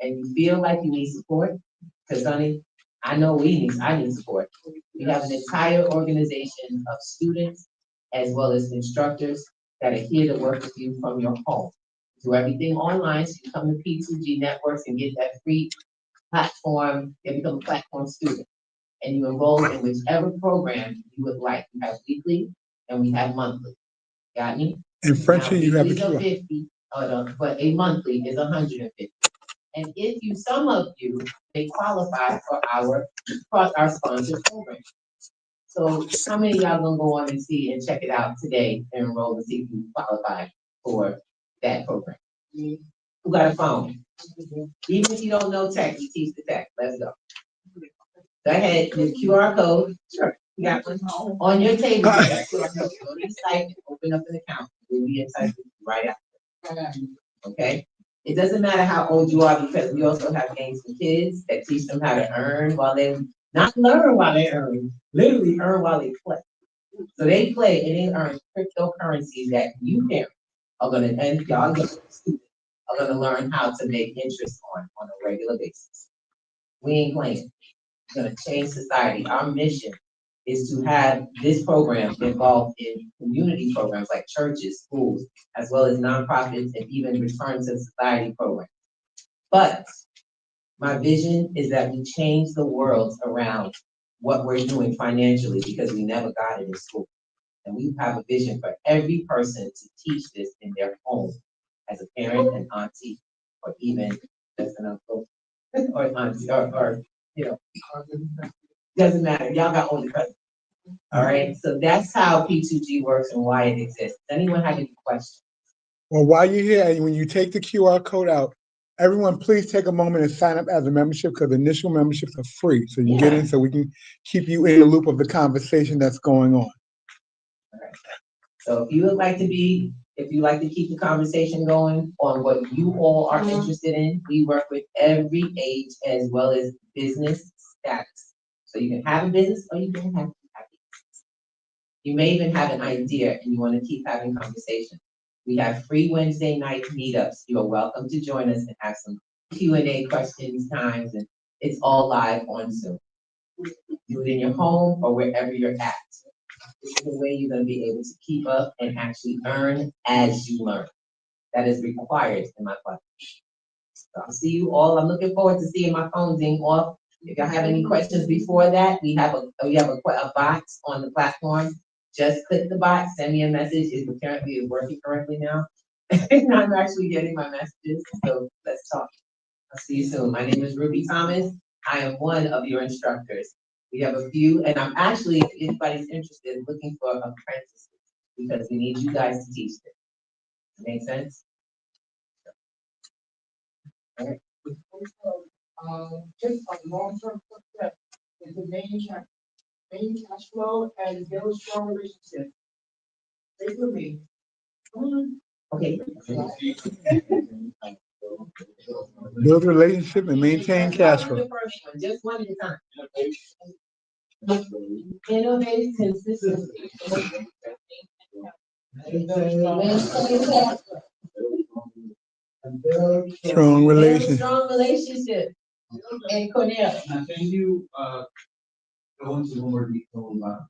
and you feel like you need support, because honey, I know I need support. We have an entire organization of students as well as instructors that are here to work with you from your home. Do everything online, so you come to P2G Networks and get that free platform, and become a platform student. And you enroll in whichever program you would like. We have weekly and we have monthly. Got me? In French, you have a QR. 50, but a monthly is 150. And some of you may qualify for our sponsored program. So how many of y'all gonna go on and see and check it out today and enroll to see if you qualify for that program? Who got a phone? Even if you don't know tech, we teach the tech. Let's go. Go ahead, the QR code. Sure. You got one on your table. Go to the site and open up an account. We'll be in touch with you right after. Okay? It doesn't matter how old you are, because we also have games for kids that teach them how to earn while they not learn while they earn, literally earn while they play. So they play and they earn cryptocurrencies that you parents are gonna, and y'all students are gonna learn how to make interest on a regular basis. We ain't playing. We're gonna change society. Our mission is to have this program involved in community programs like churches, schools, as well as nonprofits and even return to society programs. But my vision is that we change the world around what we're doing financially because we never got it in school. And we have a vision for every person to teach this in their home as a parent and auntie, or even as an uncle, or auntie, or, you know, doesn't matter. Y'all got older cousins. All right. So that's how P2G works and why it exists. Does anyone have any questions? Well, while you're here, and when you take the QR code out, everyone, please take a moment and sign up as a membership because initial memberships are free. So you get in so we can keep you in the loop of the conversation that's going on. All right. So if you would like to be, if you like to keep the conversation going on what you all are interested in, we work with every age as well as business status. So you can have a business or you don't have to have a business. You may even have an idea and you want to keep having conversation. We have free Wednesday night meetups. You are welcome to join us and have some Q&A questions times, and it's all live on Zoom. Do it in your home or wherever you're at. This is the way you're going to be able to keep up and actually earn as you learn. That is required in my platform. So I'll see you all. I'm looking forward to seeing my phone ding off. If y'all have any questions before that, we have a box on the platform. Just click the box, send me a message. It apparently is working correctly now. And I'm actually getting my messages. So let's talk. I'll see you soon. My name is Ruby Thomas. I am one of your instructors. We have a few, and I'm actually, if anybody's interested, looking for apprentices because we need you guys to teach this. Make sense? All right. Just a long-term success is the main cash flow and build strong relationships. Stay with me. Okay. Build a relationship and maintain cash flow. The first one, just one at a time. Innovate consistency. Strong relationship. Strong relationship. And Cornell. Now, can you, go into more detail about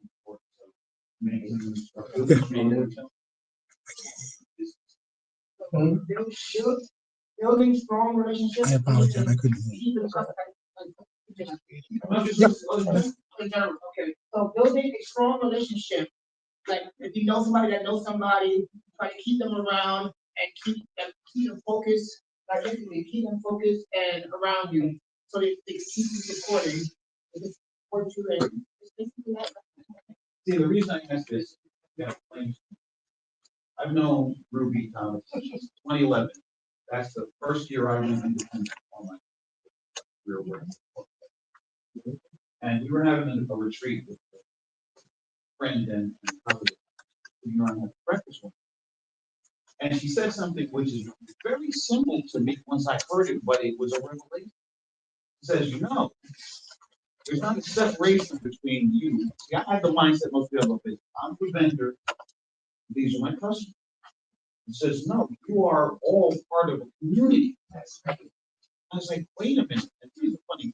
Building strong relationships. I apologize, I couldn't hear. Okay, so building a strong relationship, like if you know somebody that knows somebody, try to keep them around and keep them focused, like basically keep them focused and around you, so they keep you supporting. They just support you and it's basically that. See, the reason I asked this, I've known Ruby Thomas since 2011. That's the first year I went independent on my career work. And we were having a retreat with a friend and you know, I had breakfast with her. And she said something which is very simple to me once I heard it, but it was a revelation. She says, you know, there's not a separation between you. See, I have the mindset most people have. I'm the vendor. These are my customers. It says, no, you are all part of a community. I was like, wait a minute. And here's the funny thing.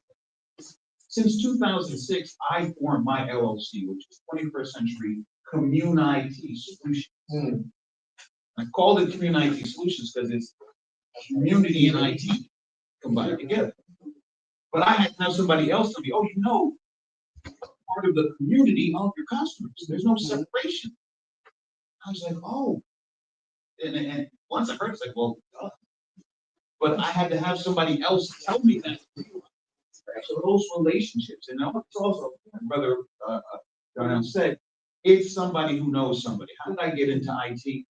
Since 2006, I formed my LLC, which is 21st Century Commune IT Solutions. I called it Commune IT Solutions because it's community and IT combined together. But I had to have somebody else tell me, oh, you know, part of the community of your customers. There's no separation. I was like, oh. And once I heard it, it's like, well, duh. But I had to have somebody else tell me that. So those relationships, and it's also, my brother Darnell said, it's somebody who knows somebody. How did I get into IT?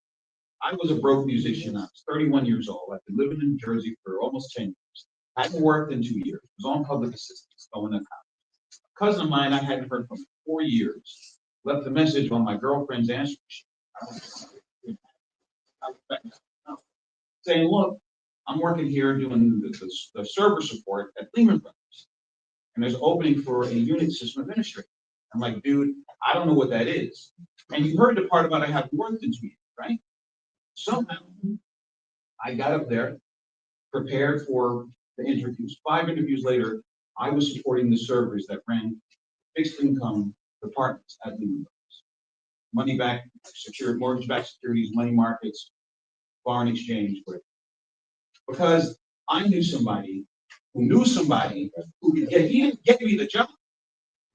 I was a broke musician. I was 31 years old. I've been living in New Jersey for almost 10 years. I hadn't worked in 2 years. Was on public assistance, going to college. A cousin of mine I hadn't heard from for 4 years left a message on my girlfriend's answering machine. Saying, look, I'm working here doing the server support at Lehman Brothers, and there's an opening for a unit system administrator. I'm like, dude, I don't know what that is. And you heard the part about I haven't worked in 2 years, right? Somehow, I got up there, prepared for the interviews. 5 interviews later, I was supporting the servers that ran fixed income departments at Lehman Brothers. Money-backed, secured, mortgage-backed securities, money markets, foreign exchange, whatever. Because I knew somebody who knew somebody who could get me the job.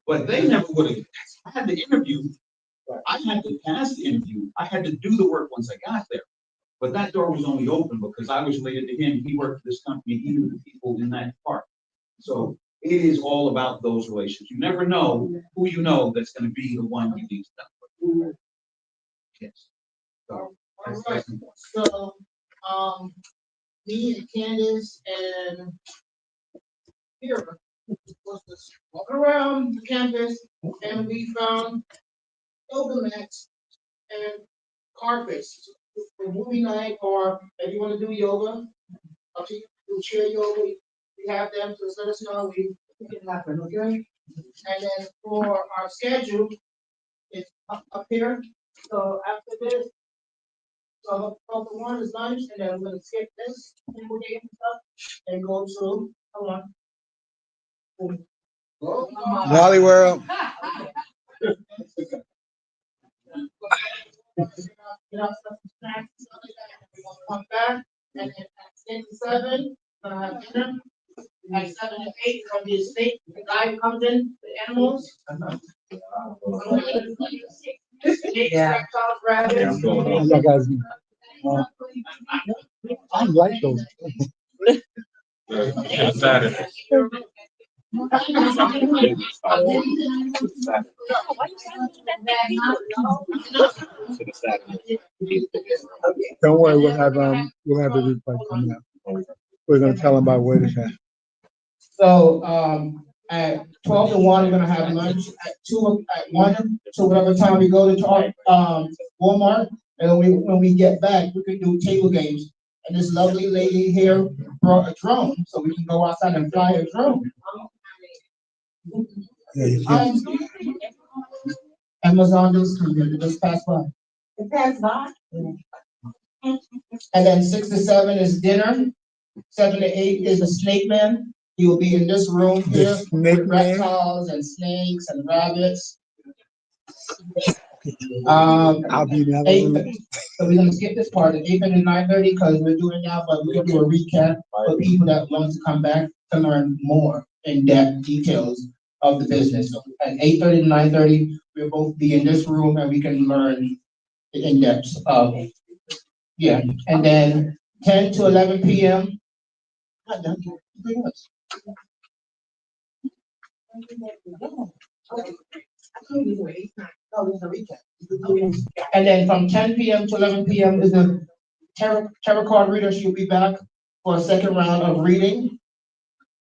But they never would have, I had the interview, I had to pass the interview, I had to do the work once I got there. But that door was only open because I was related to him, he worked for this company, he knew the people in that department. So it is all about those relationships. You never know who you know that's gonna be the one you need stuff with. Yes. So, that's important. So, me and Candace and Kira was just walking around the campus and we found yoga mats and carpets for movie night, or if you wanna do yoga, up to you, do chair yoga, we have them, just let us know, we can happen, okay? And then for our schedule, it's up here, so after this, so the one is lunch, and then we're gonna skip this, and we'll get stuff, and go to, come on. Wally World. Get our stuff, snacks, stuff like that, we're gonna come back, and then at 6 to 7, we're gonna have dinner. At 7 to 8, it's gonna be a steak, the guy who comes in, the animals. Yeah. Reptiles, rabbits. How y'all guys do? I like those. Saturday. Don't worry, we'll have the replay coming up. We're gonna tell them about what it's at. So, at 12 to 1, we're gonna have lunch, at 1 to whatever time we go to, Walmart, and when we get back, we can do table games. And this lovely lady here brought a drone, so we can go outside and fly a drone. Yeah, you can. Amazon just passed by. It passed by. And then 6 to 7 is dinner, 7 to 8 is a snake man. He will be in this room The here snake with man? reptiles and snakes and rabbits. I'll be in the other 8, room. so we're gonna skip this part, at 8:30 to 9:30, because we're doing now, but we're gonna do a recap for people that want to come back to learn more in-depth details of the business. So at 8:30 to 9:30, we'll both be in this room and we can learn the in-depth of, yeah, and then 10 to 11 PM. And then from 10 PM to 11 PM is the tarot card reader. She'll be back for a second round of reading.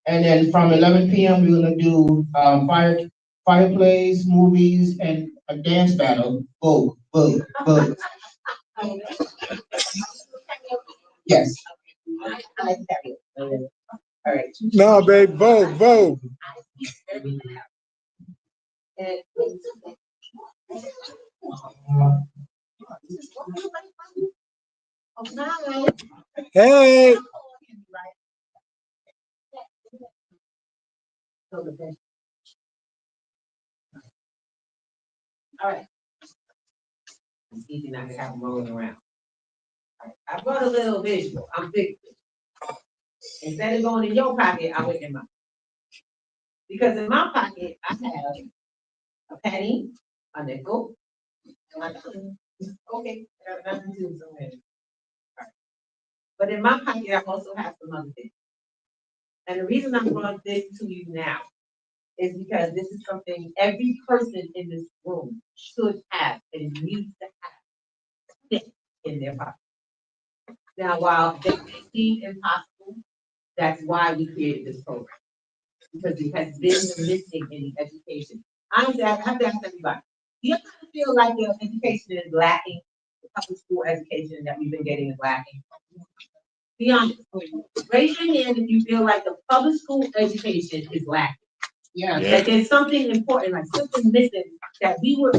And then from 11 PM, we're gonna do, fireplace, movies, and a dance battle. Vogue. Yes. All right. No, babe, Vogue. Hey. All right. It's easy not to have them rolling around. All right. I brought a little visual. I'm big. Instead of going in your pocket, I went in mine. Because in my pocket, I have a penny, a nickel, and my dollar. Okay, I got nothing to do somewhere. All right. But in my pocket, I also have some other things. And the reason I brought this to you now is because this is something every person in this room should have and needs to have fit in their pocket. Now, while they may seem impossible, that's why we created this program. Because it has been the missing in education. Honestly, I have to ask everybody, do you ever feel like your education is lacking? The public school education that we've been getting is lacking? Be honest. Raise your hand if you feel like the public school education is lacking. Yeah. That there's something important, like something missing, that you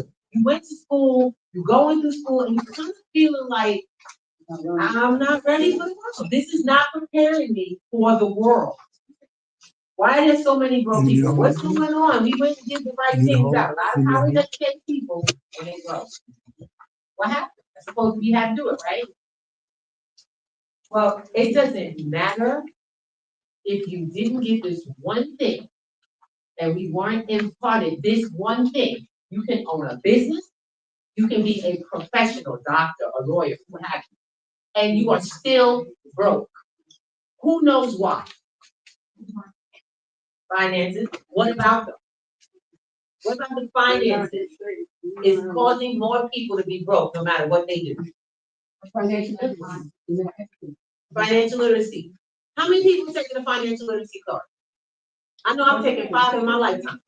went to school, you're going through school, and you're kind of feeling like, I'm not ready for the world. This is not preparing me for the world. Why are there so many broke people? What's going on? We went to get the right things out. A lot of college educated people, and they broke. What happened? That's supposed to be how to do it, right? Well, it doesn't matter if you didn't get this one thing, and we weren't imparted this one thing, you can own a business, you can be a professional doctor, a lawyer, what have you, and you are still broke. Who knows why? Finances. What about them? What about the finances? Is causing more people to be broke no matter what they do. Financial literacy. Financial literacy. How many people taking a financial literacy course? I know I've taken 5 in my lifetime.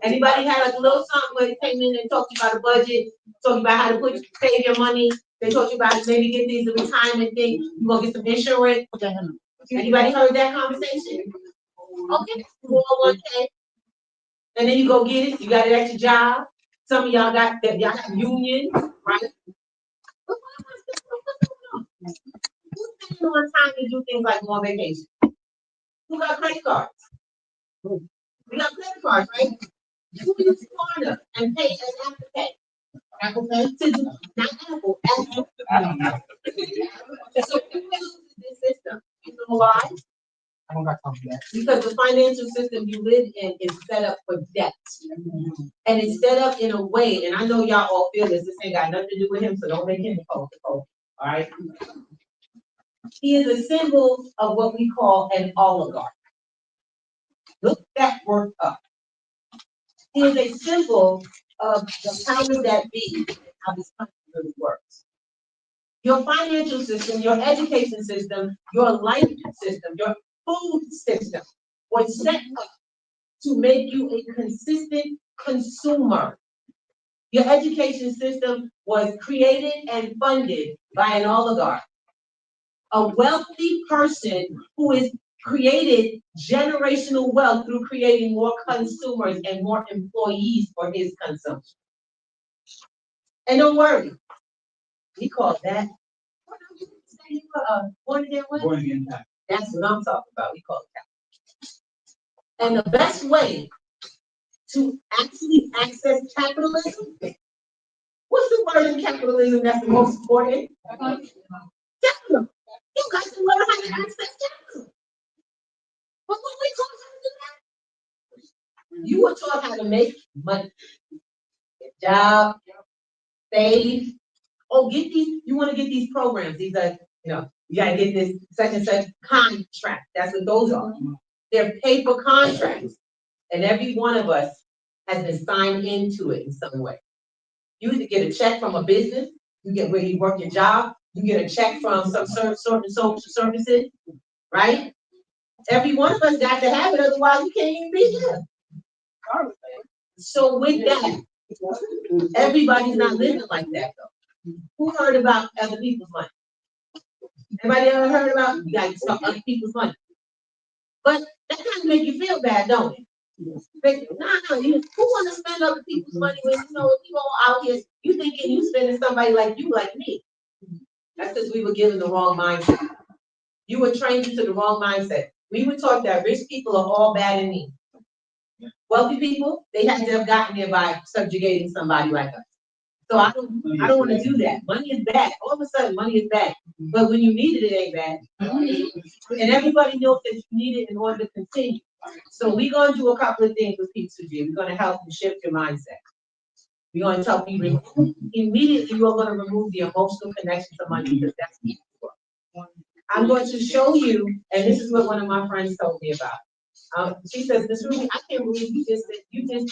Anybody had like a little something where they came in and talked about the budget, talked about how to save your money, they told you about maybe get these retirement things, you gonna get some insurance. Anybody heard that conversation? Okay, 401k. And then you go get it, you got it at your job. Some of y'all got that, y'all got unions, right? Who's spending more time to do things like go on vacation? Who got credit cards? We got credit cards, right? Who uses Klarna and pay and Apple Pay? Apple Pay to do, not Apple, Apple. So who uses this system? You know why? I don't got time for that. Because the financial system you live in is set up for debt. And it's set up in a way, and I know y'all all feel this ain't got nothing to do with him, so don't make him the poker, all right? He is a symbol of what we call an oligarch. Look that word up. He is a symbol of the power that be, and how this country really works. Your financial system, your education system, your life system, your food system was set up to make you a consistent consumer. Your education system was created and funded by an oligarch, a wealthy person who is created generational wealth through creating more consumers and more employees for his consumption. And don't worry, we call that, what did you say you were, born again what? Born again tax. That's what I'm talking about, we call it that. And the best way to actually access capitalism, what's the word in capitalism that's the most important? Capital. You got to learn how to access capital. But when we taught how to do that, you were taught how to make money, get a job, save. Oh, get these, you want to get these programs. These are, you gotta get this such and such contract. That's what those are. They're paper contracts. And every one of us has been signed into it in some way. You either get a check from a business, you get where you work your job, you get a check from some certain social services, right? Every one of us got to have it, otherwise we can't even be here. So with that, everybody's not living like that though. Who heard about other people's money? Anybody ever heard about, you gotta stop other people's money? But that kind of make you feel bad, don't it? No, who want to spend other people's money when you all out here, you thinking you spending somebody like you, like me. That's because we were given the wrong mindset. You were trained into the wrong mindset. We were taught that rich people are all bad and mean. Wealthy people, they had to have gotten there by subjugating somebody like us. So I don't want to do that. Money is bad. All of a sudden, money is bad. But when you need it, it ain't bad. And everybody knows that you need it in order to continue. So we're going to do a couple of things with Pizza G. We're going to help you shift your mindset. We're going to help you remove, immediately you're going to remove the emotional connection to money because that's the I'm going to show you, and this is what one of my friends told me about. She says, Ms. Ruby, I can't believe you just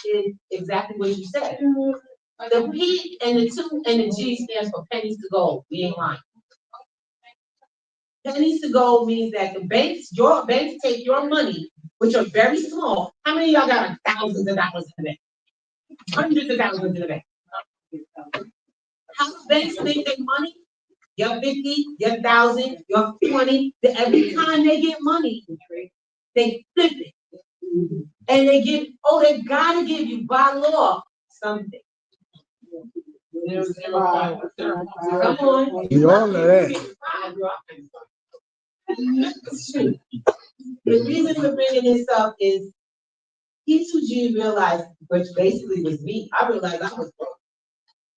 did exactly what you said. The P and the 2 and the G stands for pennies to gold. We ain't lying. Pennies to gold means that your banks take your money, which are very small. How many of y'all got thousands of dollars in the bank? Hundreds of thousands in the bank. How do banks make their money? Your 50, your 1,000, your 20. Every time they get money, they flip it. And they gotta give you by law something. Come on. We all know that. The reason we're bringing this up is P2G realized, which basically was me, I realized I was broke.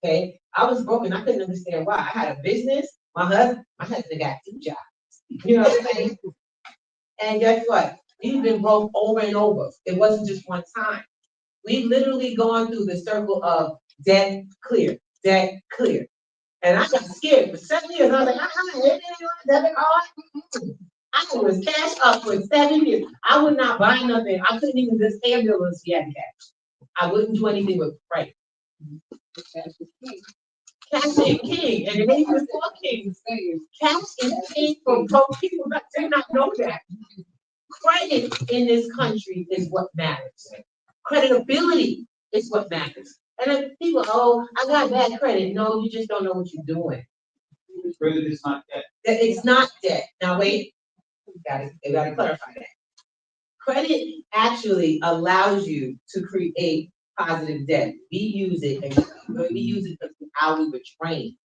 Okay, I was broke and I couldn't understand why. I had a business, my husband got 2 jobs. You know what I'm saying? And guess what? We've been broke over and over. It wasn't just one time. We've literally gone through the circle of debt clear, debt clear. And I got scared for 7 years. I was like, anything on a debit card? I was cash up for 7 years. I would not buy nothing. I couldn't even just ambulance yet cash. I wouldn't do anything with credit. Cash is king, and it ain't even for kings. Cash is king for broke people that do not know that. Credit in this country is what matters. Creditability is what matters. And then people, oh, I got bad credit. No, you just don't know what you're doing. Credit is not debt. It's not debt. Now wait, you gotta clarify that. Credit actually allows you to create positive debt. We use it, and we use it because how we were trained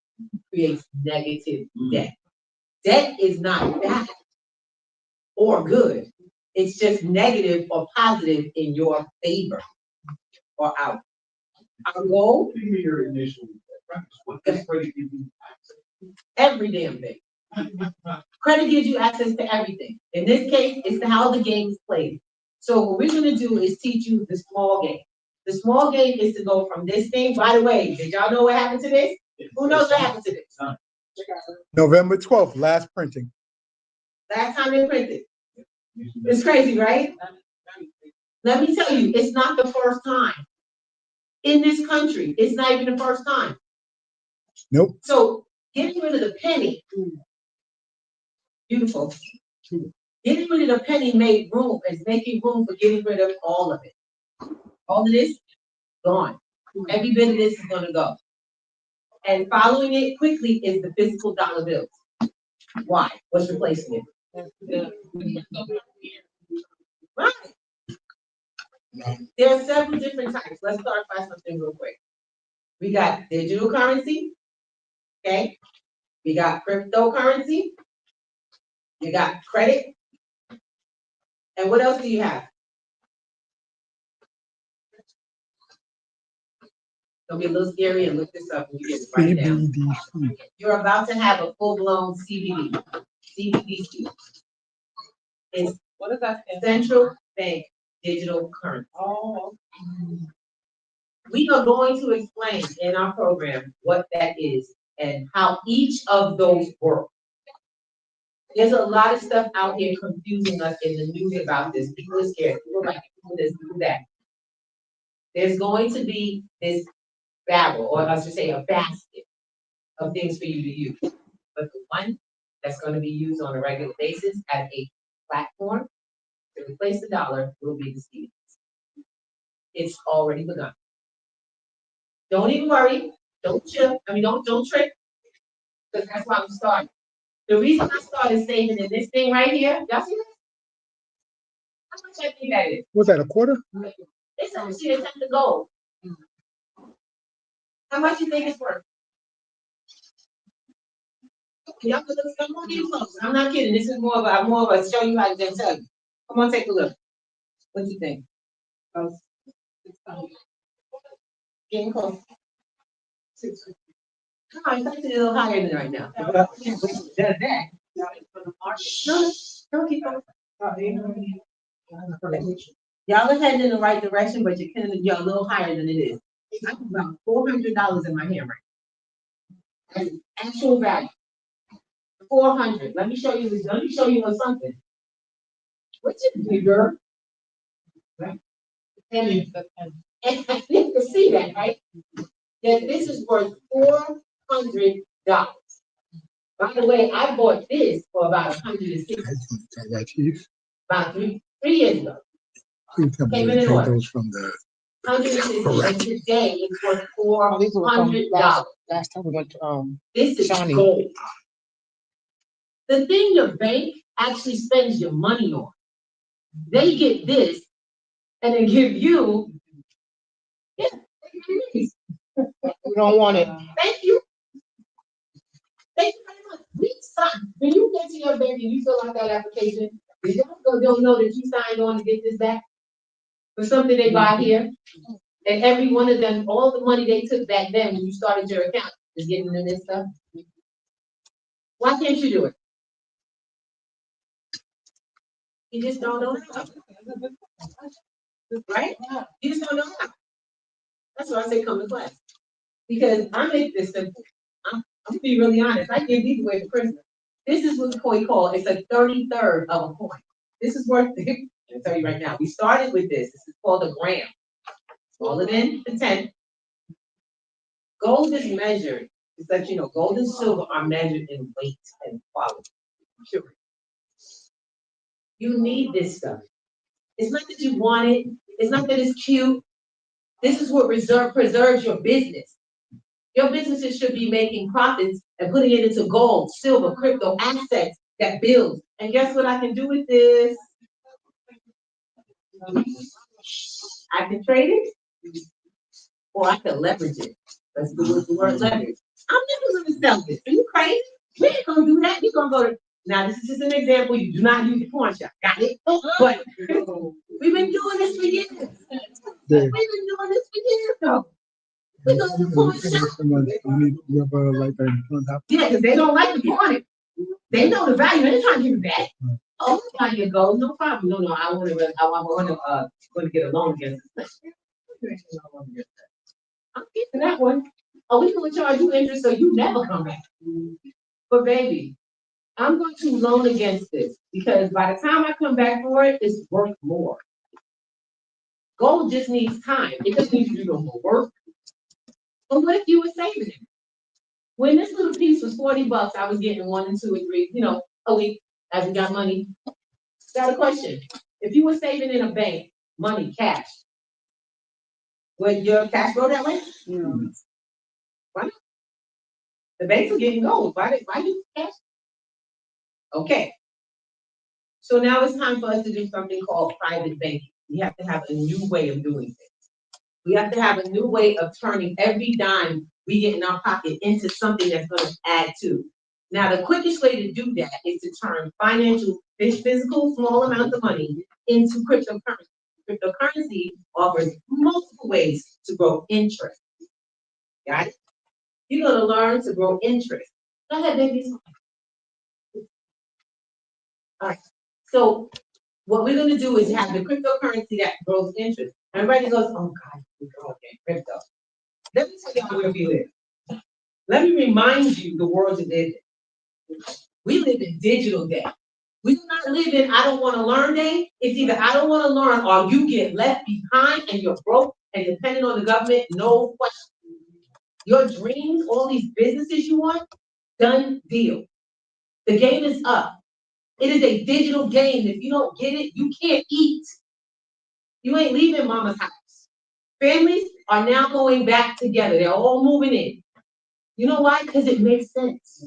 creates negative debt. Debt is not bad or good. It's just negative or positive in your favor or out. Our goal, Give me your initial premise. What does credit give you access? every damn thing. Credit gives you access to everything. In this case, it's how the game is played. So what we're gonna do is teach you the small game. The small game is to go from this thing. By the way, did y'all know what happened to this? Who knows what happened to this? November 12th, last printing. Last time they printed. It's crazy, right? Let me tell you, it's not the first time. In this country, it's not even the first time. Nope. So getting rid of the penny, beautiful. Getting rid of the penny made room, is making room for getting rid of all of it. All of this, gone. Every bit of this is gonna go. And following it quickly is the physical dollar bills. Why? What's replacing it? Right. There are several different types. Let's clarify something real quick. We got digital currency, okay? We got cryptocurrency. You got credit. And what else do you have? It'll be a little scary and look this up when you get it right down. CBDC. You're about to have a full-blown CBD. CBDC. It's What is that? central bank digital currency. Oh. We are going to explain in our program what that is and how each of those work. There's a lot of stuff out here confusing us in the news about this. People are scared. People are like, do this, do that. There's going to be this barrel, or I should say a basket of things for you to use. But the one that's going to be used on a regular basis as a platform to replace the dollar will be the CDs. It's already begun. Don't even worry. Don't trick. Because that's why I'm starting. The reason I started saving in this thing right here, y'all see this? How much I think that is? Was that a quarter? It's actually a ton of gold. How much you think it's worth? Y'all can look, come on, get close. I'm not kidding. This is more of a show you how to then tell you. Come on, take a look. What do you think? Getting close. Come on, it's actually a little higher than right now. No, don't keep on. Y'all are heading in the right direction, but you're a little higher than it is. I have about $400 in my hand right now. That's actual value. 400. Let me show you this. Let me show you something. What's it bigger? Right? And you can see that, right? That this is worth $400. By the way, I bought this for about $160. About three years ago. Came in an order. From the $160, and today it's worth $400. Last time we went to, This is Johnny. gold. The thing your bank actually spends your money on, they get this and then give you, yeah, we don't want it. thank you. Thank you very much. We signed, when you get to your bank and you fill out that application, they'll know that you signed on to get this back for something they buy here. And every one of them, all the money they took back then when you started your account is getting them this stuff. Why can't you do it? You just don't know how. Right? You just don't know how. That's why I say come to class. Because I make this simple. I'm gonna be really honest. I give these away for Christmas. This is what we call it's a 33rd of a coin. This is worth it. I'll tell you right now. We started with this. This is called a gram. Smaller than the 10. Gold is measured. It's that you know, gold and silver are measured in weight and quality. Sure. You need this stuff. It's not that you want it. It's not that it's cute. This is what preserves your business. Your businesses should be making profits and putting it into gold, silver, crypto assets that build. And guess what I can do with this? I can trade it, or I can leverage it. Let's do with the word leverage. I'm never gonna sell this. Are you crazy? We ain't gonna do that. We're gonna go to now. This is just an example. You do not use the pawn shop. Got it? But we've been doing this for years. We've been doing this for years, though. We go to the pawn shop. Yeah, because they don't like the pawn. They know the value. They're trying to give it back. Oh, fine, you go. No problem. No. I want to get a loan against this. I'm getting that one. Oh, we gonna charge you interest so you never come back. But baby, I'm going to loan against this because by the time I come back for it, it's worth more. Gold just needs time. It doesn't need you to do no more work. But what if you were saving it? When this little piece was $40, I was getting 1 and 2 and 3, a week as we got money. Got a question. If you were saving in a bank, money, cash, would your cash go that way? No. Why not? The banks are getting gold. Why use cash? Okay. So now it's time for us to do something called private banking. We have to have a new way of doing things. We have to have a new way of turning every dime we get in our pocket into something that's going to add to. Now, the quickest way to do that is to turn physical, small amounts of money into cryptocurrency. Cryptocurrency offers multiple ways to grow interest. Got it? You're going to learn to grow interest. Go ahead, babies. All right. So what we're going to do is have the cryptocurrency that grows interest. Everybody goes, oh God, crypto. Let me tell y'all where we live. Let me remind you the world you live in. We live in digital day. We do not live in I don't want to learn day. It's either I don't want to learn or you get left behind and you're broke and dependent on the government, no question. Your dreams, all these businesses you want, done deal. The game is up. It is a digital game. If you don't get it, you can't eat. You ain't leaving mama's house. Families are now going back together. They're all moving in. You know why? Because it makes sense.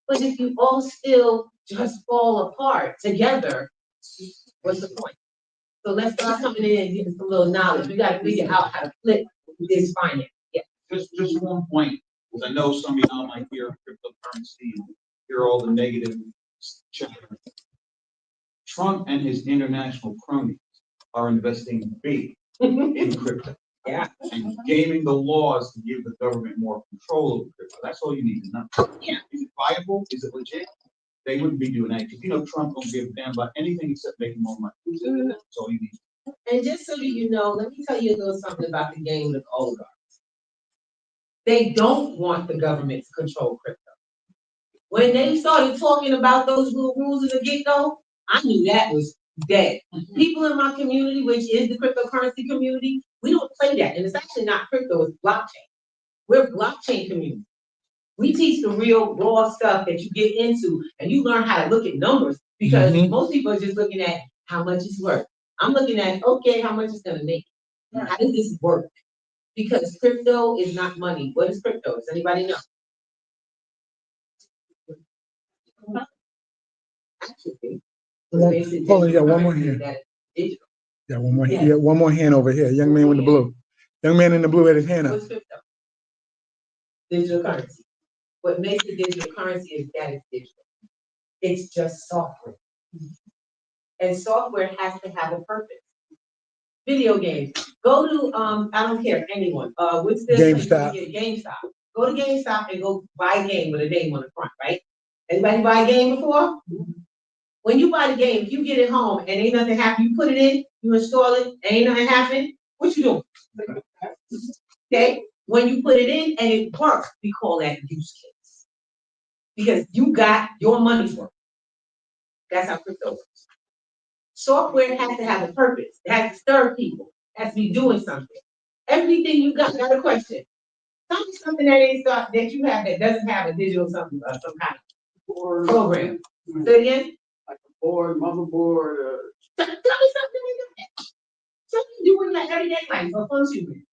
But if you all still just fall apart together, what's the point? So let's start coming in and getting some little knowledge. We got to figure out how to flip this finance. Yeah. Just one point, because I know some of y'all might hear cryptocurrency and hear all the negative chatter. Trump and his international cronies are investing big in crypto. Yeah. And gaming the laws to give the government more control over crypto. That's all you need to know. Yeah. Is it viable? Is it legit? They wouldn't be doing that because Trump don't give a damn about anything except making more money. That's all you need. And just so you know, let me tell you a little something about the game with oligarchs. They don't want the government to control crypto. When they started talking about those little rules in the get-go, I knew that was dead. People in my community, which is the cryptocurrency community, we don't play that. And it's actually not crypto, it's blockchain. We're a blockchain community. We teach the real raw stuff that you get into and you learn how to look at numbers because most people are just looking at how much it's worth. I'm looking at, okay, how much it's gonna make. How does this work? Because crypto is not money. What is crypto? Does anybody know? Actually, Hold on, yeah, one more hand. Yeah, one more. Yeah, one more hand over here. Young man with the blue. Young man in the blue had his hand up. What's crypto? Digital currency. What makes it digital currency is that it's digital. It's just software. And software has to have a purpose. Video games. Go to I don't care, anyone. What's this? GameStop. GameStop. Go to GameStop and go buy a game with a name on the front, right? Anybody buy a game before? When you buy the game, if you get it home and ain't nothing happen, you put it in, you install it, ain't nothing happen, what you doing? Okay, when you put it in and it works, we call that use case. Because you got your money's worth. That's how crypto works. Software has to have a purpose. It has to serve people. It has to be doing something. Everything you got a question. Tell me something that you have that doesn't have a digital something, some kind of program. Say it again. Like a board, motherboard, Tell me something like that. Something you do in your everyday life or function with.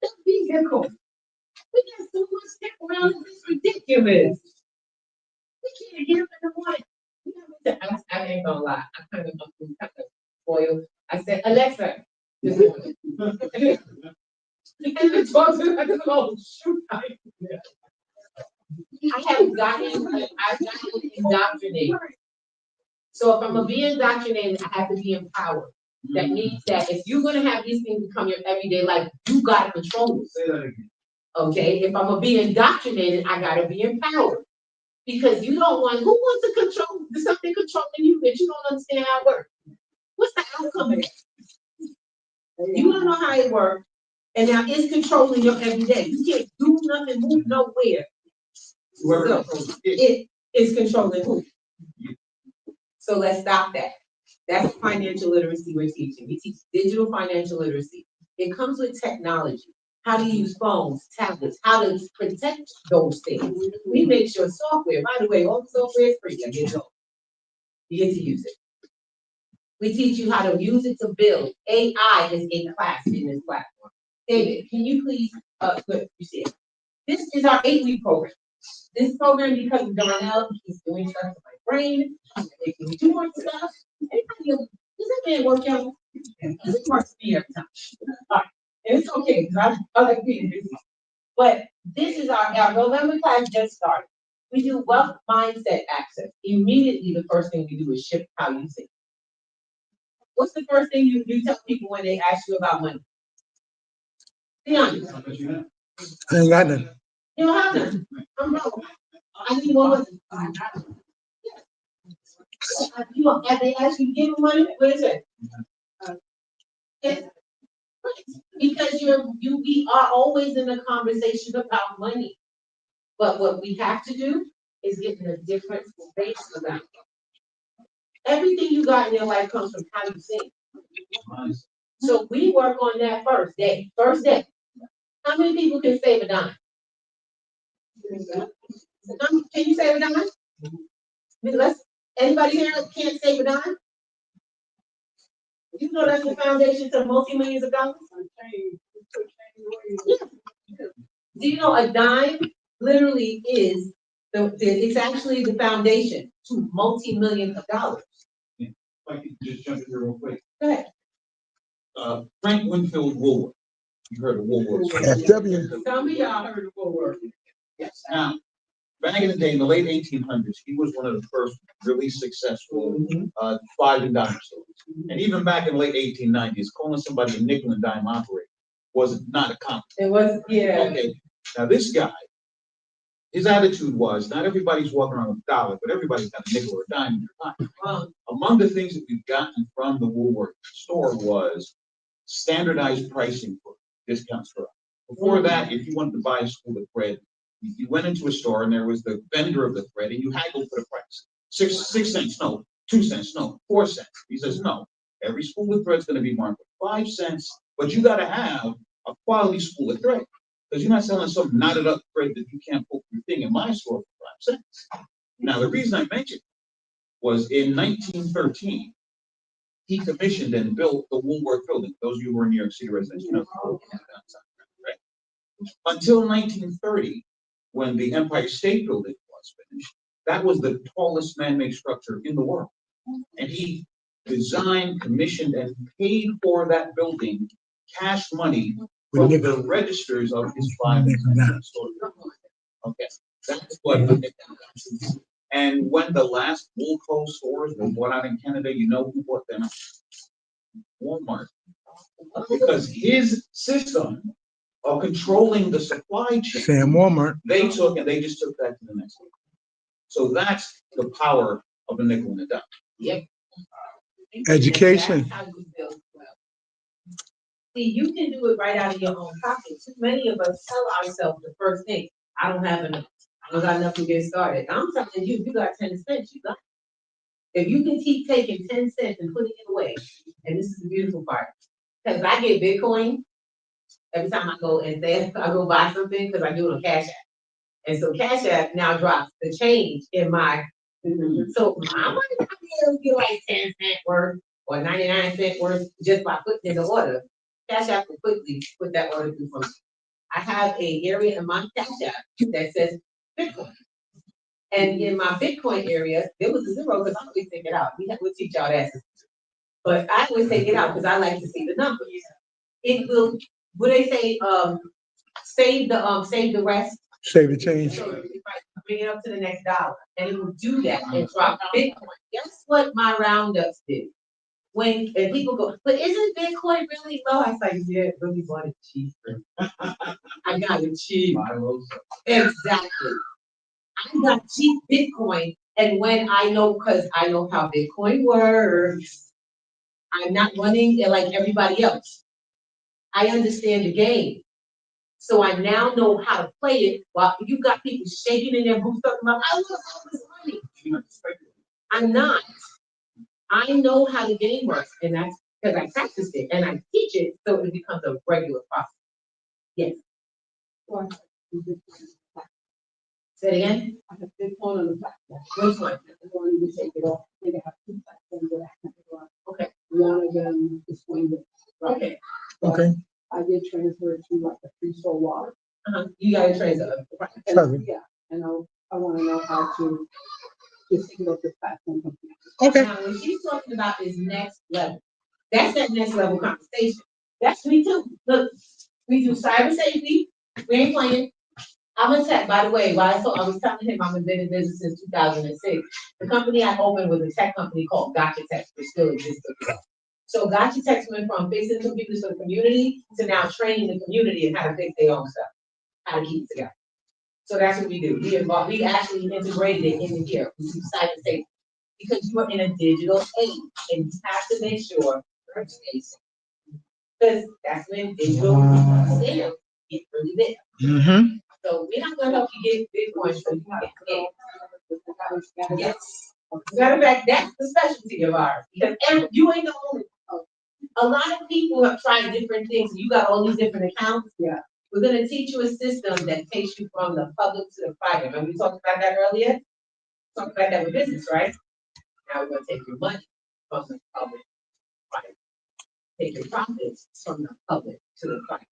That's vehicle. We got so much stuff around, it's ridiculous. We can't get up in the morning. I ain't gonna lie. I kind of spoiled. I said, Alexa, this morning. And I talked to her, I just go, shoot. I have gotten indoctrinated. So if I'm gonna be indoctrinated, I have to be empowered. That means that if you're gonna have these things become your everyday life, you gotta control it. Say that again. Okay, if I'm gonna be indoctrinated, I gotta be empowered. Because you don't want, who wants to control, there's something controlling you that you don't understand how it works. What's the outcome of that? You don't know how it works, and now it's controlling your everyday. You can't do nothing, move nowhere. Whoever So, it is controlling who? So let's stop that. That's financial literacy we're teaching. We teach digital financial literacy. It comes with technology. How to use phones, tablets, how to protect those things. We make sure software, by the way, all the software is free. I get it all. You get to use it. We teach you how to use it to build. AI is a class in this platform. David, can you please, good, you see it. This is our 8-week program. This program, because of Darnell, he's doing stuff to my brain, making me do more stuff. Does that man work out? Because it works for me every time. All right. And it's okay, because I like being busy. But this is our November class just started. We do wealth mindset access. Immediately, the first thing we do is shift how you think. What's the first thing you tell people when they ask you about money? Be honest. I ain't got nothing. You don't have none. I'm broke. I need more money. You know, if they ask you to give them money, what is it? Yes. Because we are always in a conversation about money. But what we have to do is get in a different space about it. Everything you got in your life comes from how you think. So we work on that first day. First day. How many people can save a dime? Can you save a dime? Anybody here can't save a dime? You know that's the foundation to multi-millions of dollars? Yeah. Do you know a dime literally is it's actually the foundation to multi-millions of dollars? If I could just jump in here real quick. Go ahead. Frank Winfield Woolworth. You heard of Woolworth? FW. Some of y'all heard of Woolworth. Yes. Now, back in the day, in the late 1800s, he was one of the first really successful 5 and dime stores. And even back in the late 1890s, calling somebody a nickel and dime operator was not a compliment. It was, yeah. Okay. Now this guy, his attitude was not everybody's walking around with a dollar, but everybody's got a nickel or a dime in their pocket. Among the things that we've gotten from the Woolworth store was standardized pricing for discounts for us. Before that, if you wanted to buy a spool of thread, you went into a store and there was the vendor of the thread and you haggled for the price. 6 cents, no. 2 cents, no. 4 cents. He says, no. Every spool of thread is going to be marked with 5 cents, but you got to have a quality spool of thread. Because you're not selling some knotted up thread that you can't pull your thing in my store for 5 cents. Now, the reason I mentioned was in 1913, he commissioned and built the Woolworth building. Those of you who are in New York City residents, you know, right? Until 1930, when the Empire State Building was finished, that was the tallest man-made structure in the world. And he designed, commissioned, and paid for that building cash money from the registers of his 5 and 10 cent stores. Okay, that's what. And when the last Woolco stores were bought out in Canada, you know who bought them? Walmart. Because his system of controlling the supply chain, Sam Walmart. they just took that to the next level. So that's the power of the nickel and the dime. Yep. Education. That's how you build wealth. See, you can do it right out of your own pocket. Too many of us tell ourselves the first thing, I don't have enough. I don't got enough to get started. I'm telling you, you got 10 cents, you got it. If you can keep taking 10 cents and putting it away, and this is the beautiful part, because I get Bitcoin every time I go and say I go buy something because I do it on Cash App. And so Cash App now drops the change in my, so I might not be able to get like 10 cent worth or 99 cent worth just by putting in the order. Cash App will quickly put that order through for me. I have an area in my Cash App that says Bitcoin. And in my Bitcoin area, there was a zero because I always take it out. We'll teach y'all that. But I always take it out because I like to see the numbers. It will, what they say, save the rest. Save the change. So if I bring it up to the next dollar, and it will do that and drop Bitcoin. Guess what my roundups did? And people go, but isn't Bitcoin really low? I was like, yeah, it really bought it cheaper. I got it cheap. Exactly. I got cheap Bitcoin, and when because I know how Bitcoin works, I'm not running it like everybody else. I understand the game. So I now know how to play it while you got people shaking in their boots talking about, I lost all this money. I'm not. I know how the game works, and that's because I practiced it and I teach it so it becomes a regular process. Yes. Say it again. I have Bitcoin on the platform. Which one? I'm going to take it off. They have two platforms that I can go on. Okay. One of them is Coinbase. Right? Okay. Okay. I did transfer it to like a free soul wallet. You got to transfer. And, Sorry. yeah, and I want to know how to just take it off the platform. Okay. Now, what she's talking about is next level. That's that next level conversation. That's me too. Look, we do cyber safety. We ain't playing. I'm a tech, by the way. I was telling him I've been in business since 2006. The company I opened was a tech company called Gotcha Tech, which still exists. So Gotcha Tech went from fixing computers for the community to now training the community in how to fix their own stuff, how to keep it together. So that's what we do. We actually integrated it in here. We do cyber safety because you are in a digital age and you have to make sure you're safe. Because that's when digital sales get really big. Mm-hmm. So we're not gonna help you get Bitcoin so you can get. Yes. Matter of fact, that's the specialty of ours, because you ain't the only. A lot of people have tried different things. You got all these different accounts. Yeah. We're gonna teach you a system that takes you from the public to the private. Remember we talked about that earlier? Talked about that with business, right? Now we're gonna take your money from the public, right? Take your profits from the public to the private.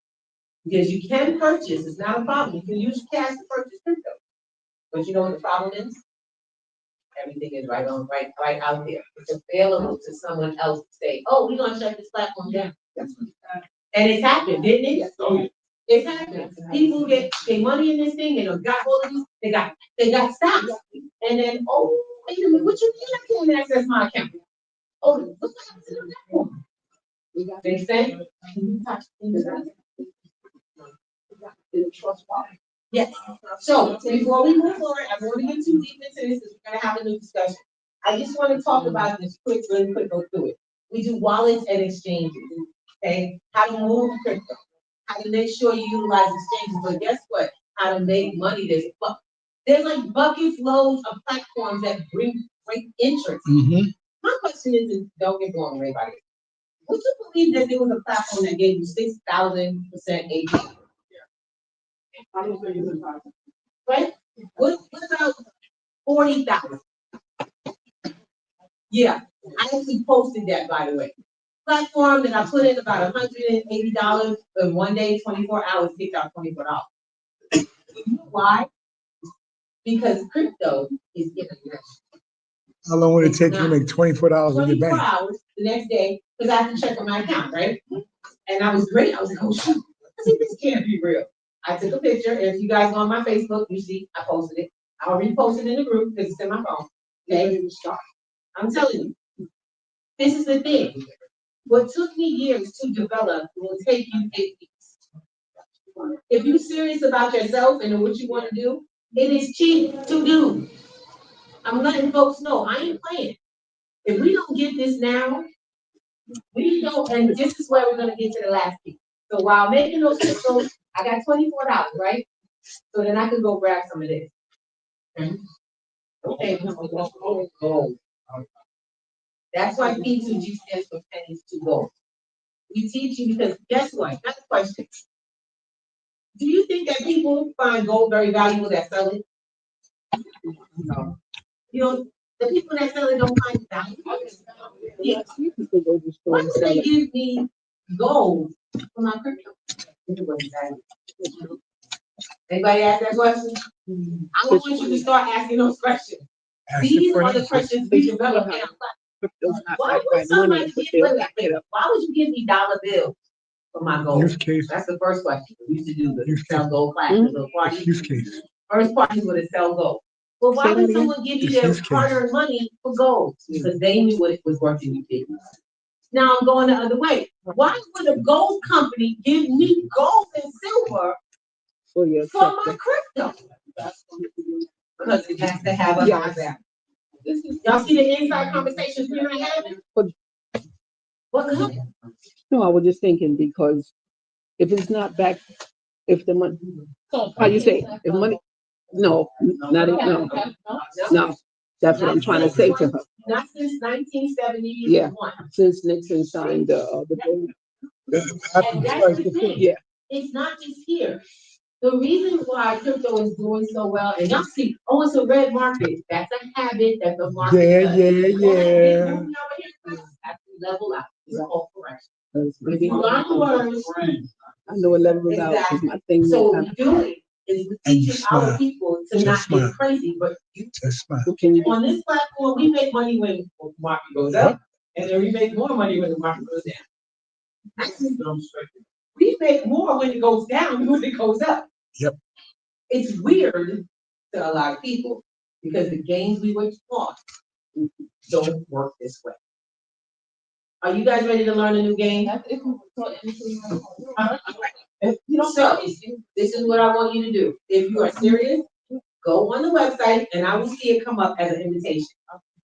Because you can purchase, it's not a problem. You can use cash to purchase crypto. But you know what the problem is? Everything is right out there. It's available to someone else to say, oh, we're gonna shut this platform down. And it's happened, didn't it? Oh, yeah. It's happened. People get their money in this thing, they done got all of these, they got stocks. And then, oh, wait a minute, what you mean I can't access my account? Oh, what's happening to the platform? Make sense? Yes. So before we move forward, I don't want to get too deep into this because we're gonna have a new discussion. I just want to talk about this really quick, go through it. We do wallets and exchanges, okay? How to move crypto, how to make sure you utilize exchanges, but guess what? How to make money. There's like buckets loads of platforms that bring great interest. Mm-hmm. My question is, don't get blown away by this. Would you believe that there was a platform that gave you 6,000% APR? Right? What about 40,000? Yeah, I actually posted that, by the way. Platform that I put in about $180 in one day, 24 hours, kicked out $24. You know why? Because crypto is international. How long would it take you to make $24 in your 24 bank? hours the next day, because I have to check on my account, right? And I was great. I was like, oh shoot, I said, this can't be real. I took a picture, and if you guys go on my Facebook, you see I posted it. I'll repost it in the group because it's in my phone. Okay, I'm telling you, this is the thing. What took me years to develop will take you 8 weeks. If you're serious about yourself and what you want to do, it is cheap to do. I'm letting folks know I ain't playing. If we don't get this now, we don't, and this is where we're gonna get to the last piece. So while making those, so I got $24, right? So then I can go grab some of this. Okay. That's why P2G stands for pennies to go. We teach you because guess what? Another question. Do you think that people find gold very valuable that sell it? No. You know, the people that sell it don't find it valuable. Yeah. Why would they give me gold for my crypto? If it wasn't valuable? Anybody ask that question? I don't want you to start asking those questions. These are the questions we develop in our class. Why would somebody why would you give me dollar bills for my gold? Use case. That's the first question we used to do, the Use sell case. gold classes or parties. Use case. First parties would have sell gold. Well, why would someone give you their hard-earned money for gold? Because they knew what it was worth to you. Now I'm going the other way. Why would a gold company give me gold and silver for my crypto? Because it has to have a high value. Y'all see the inside conversations we are having? What? No, I was just thinking because if it's not back, if the money, how you say, if money, no, not even, no, that's what I'm trying to say to her. Not since 1971. Yeah, since Nixon signed the bill. And that's the thing. Yeah. It's not just here. The reason why crypto is doing so well, and y'all see, oh, it's a red market. That's a habit that the market does. Yeah. That's to level out. It's all correction. Maybe You learn the words. I know a level out is my thing. So what we do is we're teaching our people to not get crazy, but you on this platform, we make money when the market goes up, and then we make more money when the market goes down. We make more when it goes down than when it goes up. Yep. It's weird to a lot of people because the games we were taught don't work this way. Are you guys ready to learn a new game? So, this is what I want you to do. If you are serious, go on the website and I will see it come up as an invitation.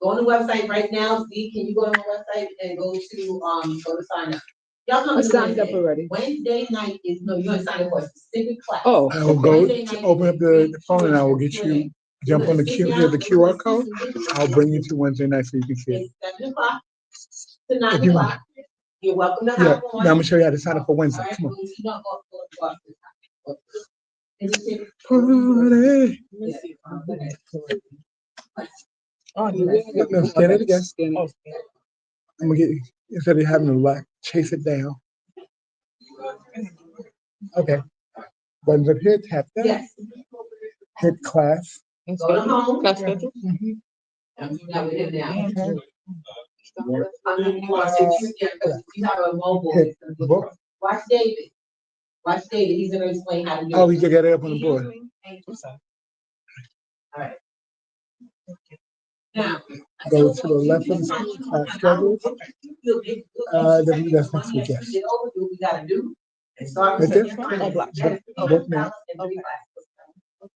Go on the website right now. See, can you go on the website and go to sign up? Y'all come to signed up already. Wednesday night is, no, you're gonna sign up for a specific class. Oh, I will go to open up the phone and I will get you, jump on the QR code. I'll bring you to Wednesday night so you can see it. It's 7 o'clock to 9 o'clock. You're welcome to Yeah, hop on. now I'm gonna show you how to sign up for Wednesday. Come on. No, scan it again. I'm gonna get, instead of having to like chase it down. Okay. Buttons up here, tap that. Yes. Hit class. Go to home. Mhm. I'm doing that with him now. You have a mobile. Hit book. Watch David. Watch David. He's gonna explain how to do it. Oh, you can get it up on the board. All right. Now. Go to the left of the class schedule. That's next week, yes. We gotta do. And start Right with there? Book now.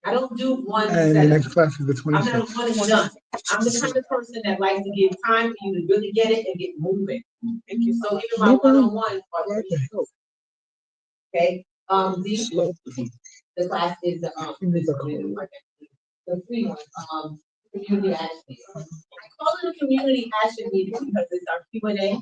I don't do one. And the next class is the I'm not 26th. one and done. I'm the kind of person that likes to give time for you to really get it and get moving. Thank you. So even my one-on-one. Okay, the class is, the free one, community action. I call it a community action meeting because it's our Q&A.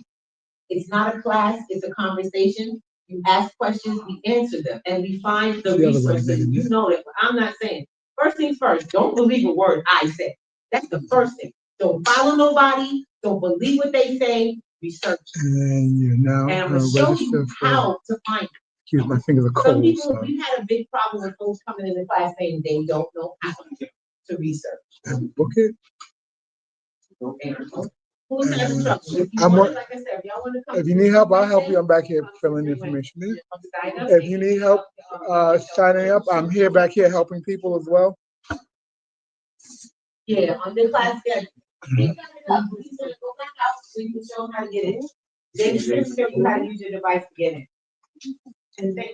It's not a class, it's a conversation. You ask questions, we answer them, and we find the resources. You know that, I'm not saying. First things first, don't believe a word I say. That's the first thing. Don't follow nobody, don't believe what they say, research. And you're now And I'm gonna show you how to find it. Excuse my fingers are Some cold. people, So. we've had a big problem with folks coming in the class saying they don't know how to research. Book it. Who's having trouble? If you I'm want, wor- like I said, if y'all wanna come. If you need help, I'll help you. I'm back here filling the information in. If you need help signing up, I'm here back here helping people as well. Yeah, on the class schedule. We got it up. We said go back out so you can show them how to get in. Then it's gonna show you how to use your device to get in. And then,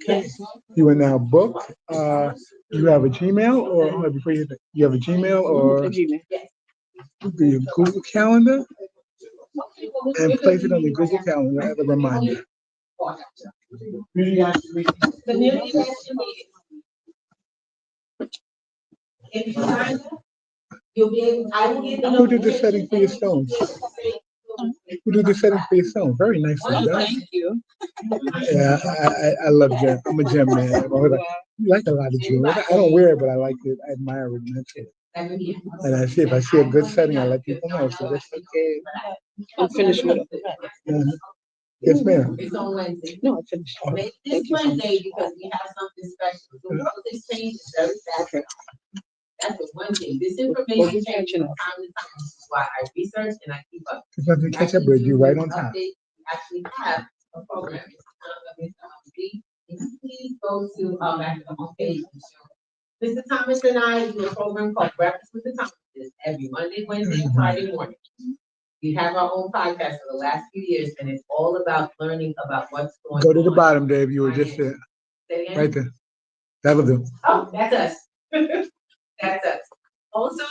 yes. You are now booked. You have a Gmail or before you have a Gmail or? Yes. Do your Google Calendar and place it on your Google Calendar as a reminder. Community action meeting. Community action meeting. If you sign up, you'll be able, I will get the. Who did the setting for your stones? Who did the setting for your stones? Very nicely done. Thank you. Yeah, I love gem. I'm a gem man. I like a lot of jewelry. I don't wear it, but I like it. I admire it. And that's it. And I see if I see a good setting, I let people know. So that's okay. I'm finished with it. Yes, ma'am. It's on Wednesday. No, I'm finished. Make this Wednesday because we have something special. The world is changing very fast. That's the one thing. This information changes from time to time. This is why I research and I keep up. There's nothing to catch up with. You right on time. We actually have a program. Please go to back to the homepage and show. Mr. Thomas and I do a program called Breakfast with the Thomases every Monday, Wednesday, and Friday morning. We have our own podcast for the last few years, and it's all about learning about what's going on. Go to the bottom, Dave. You were just there. Say it again? Right there. That'll do. Oh, that's us. That's us. Also,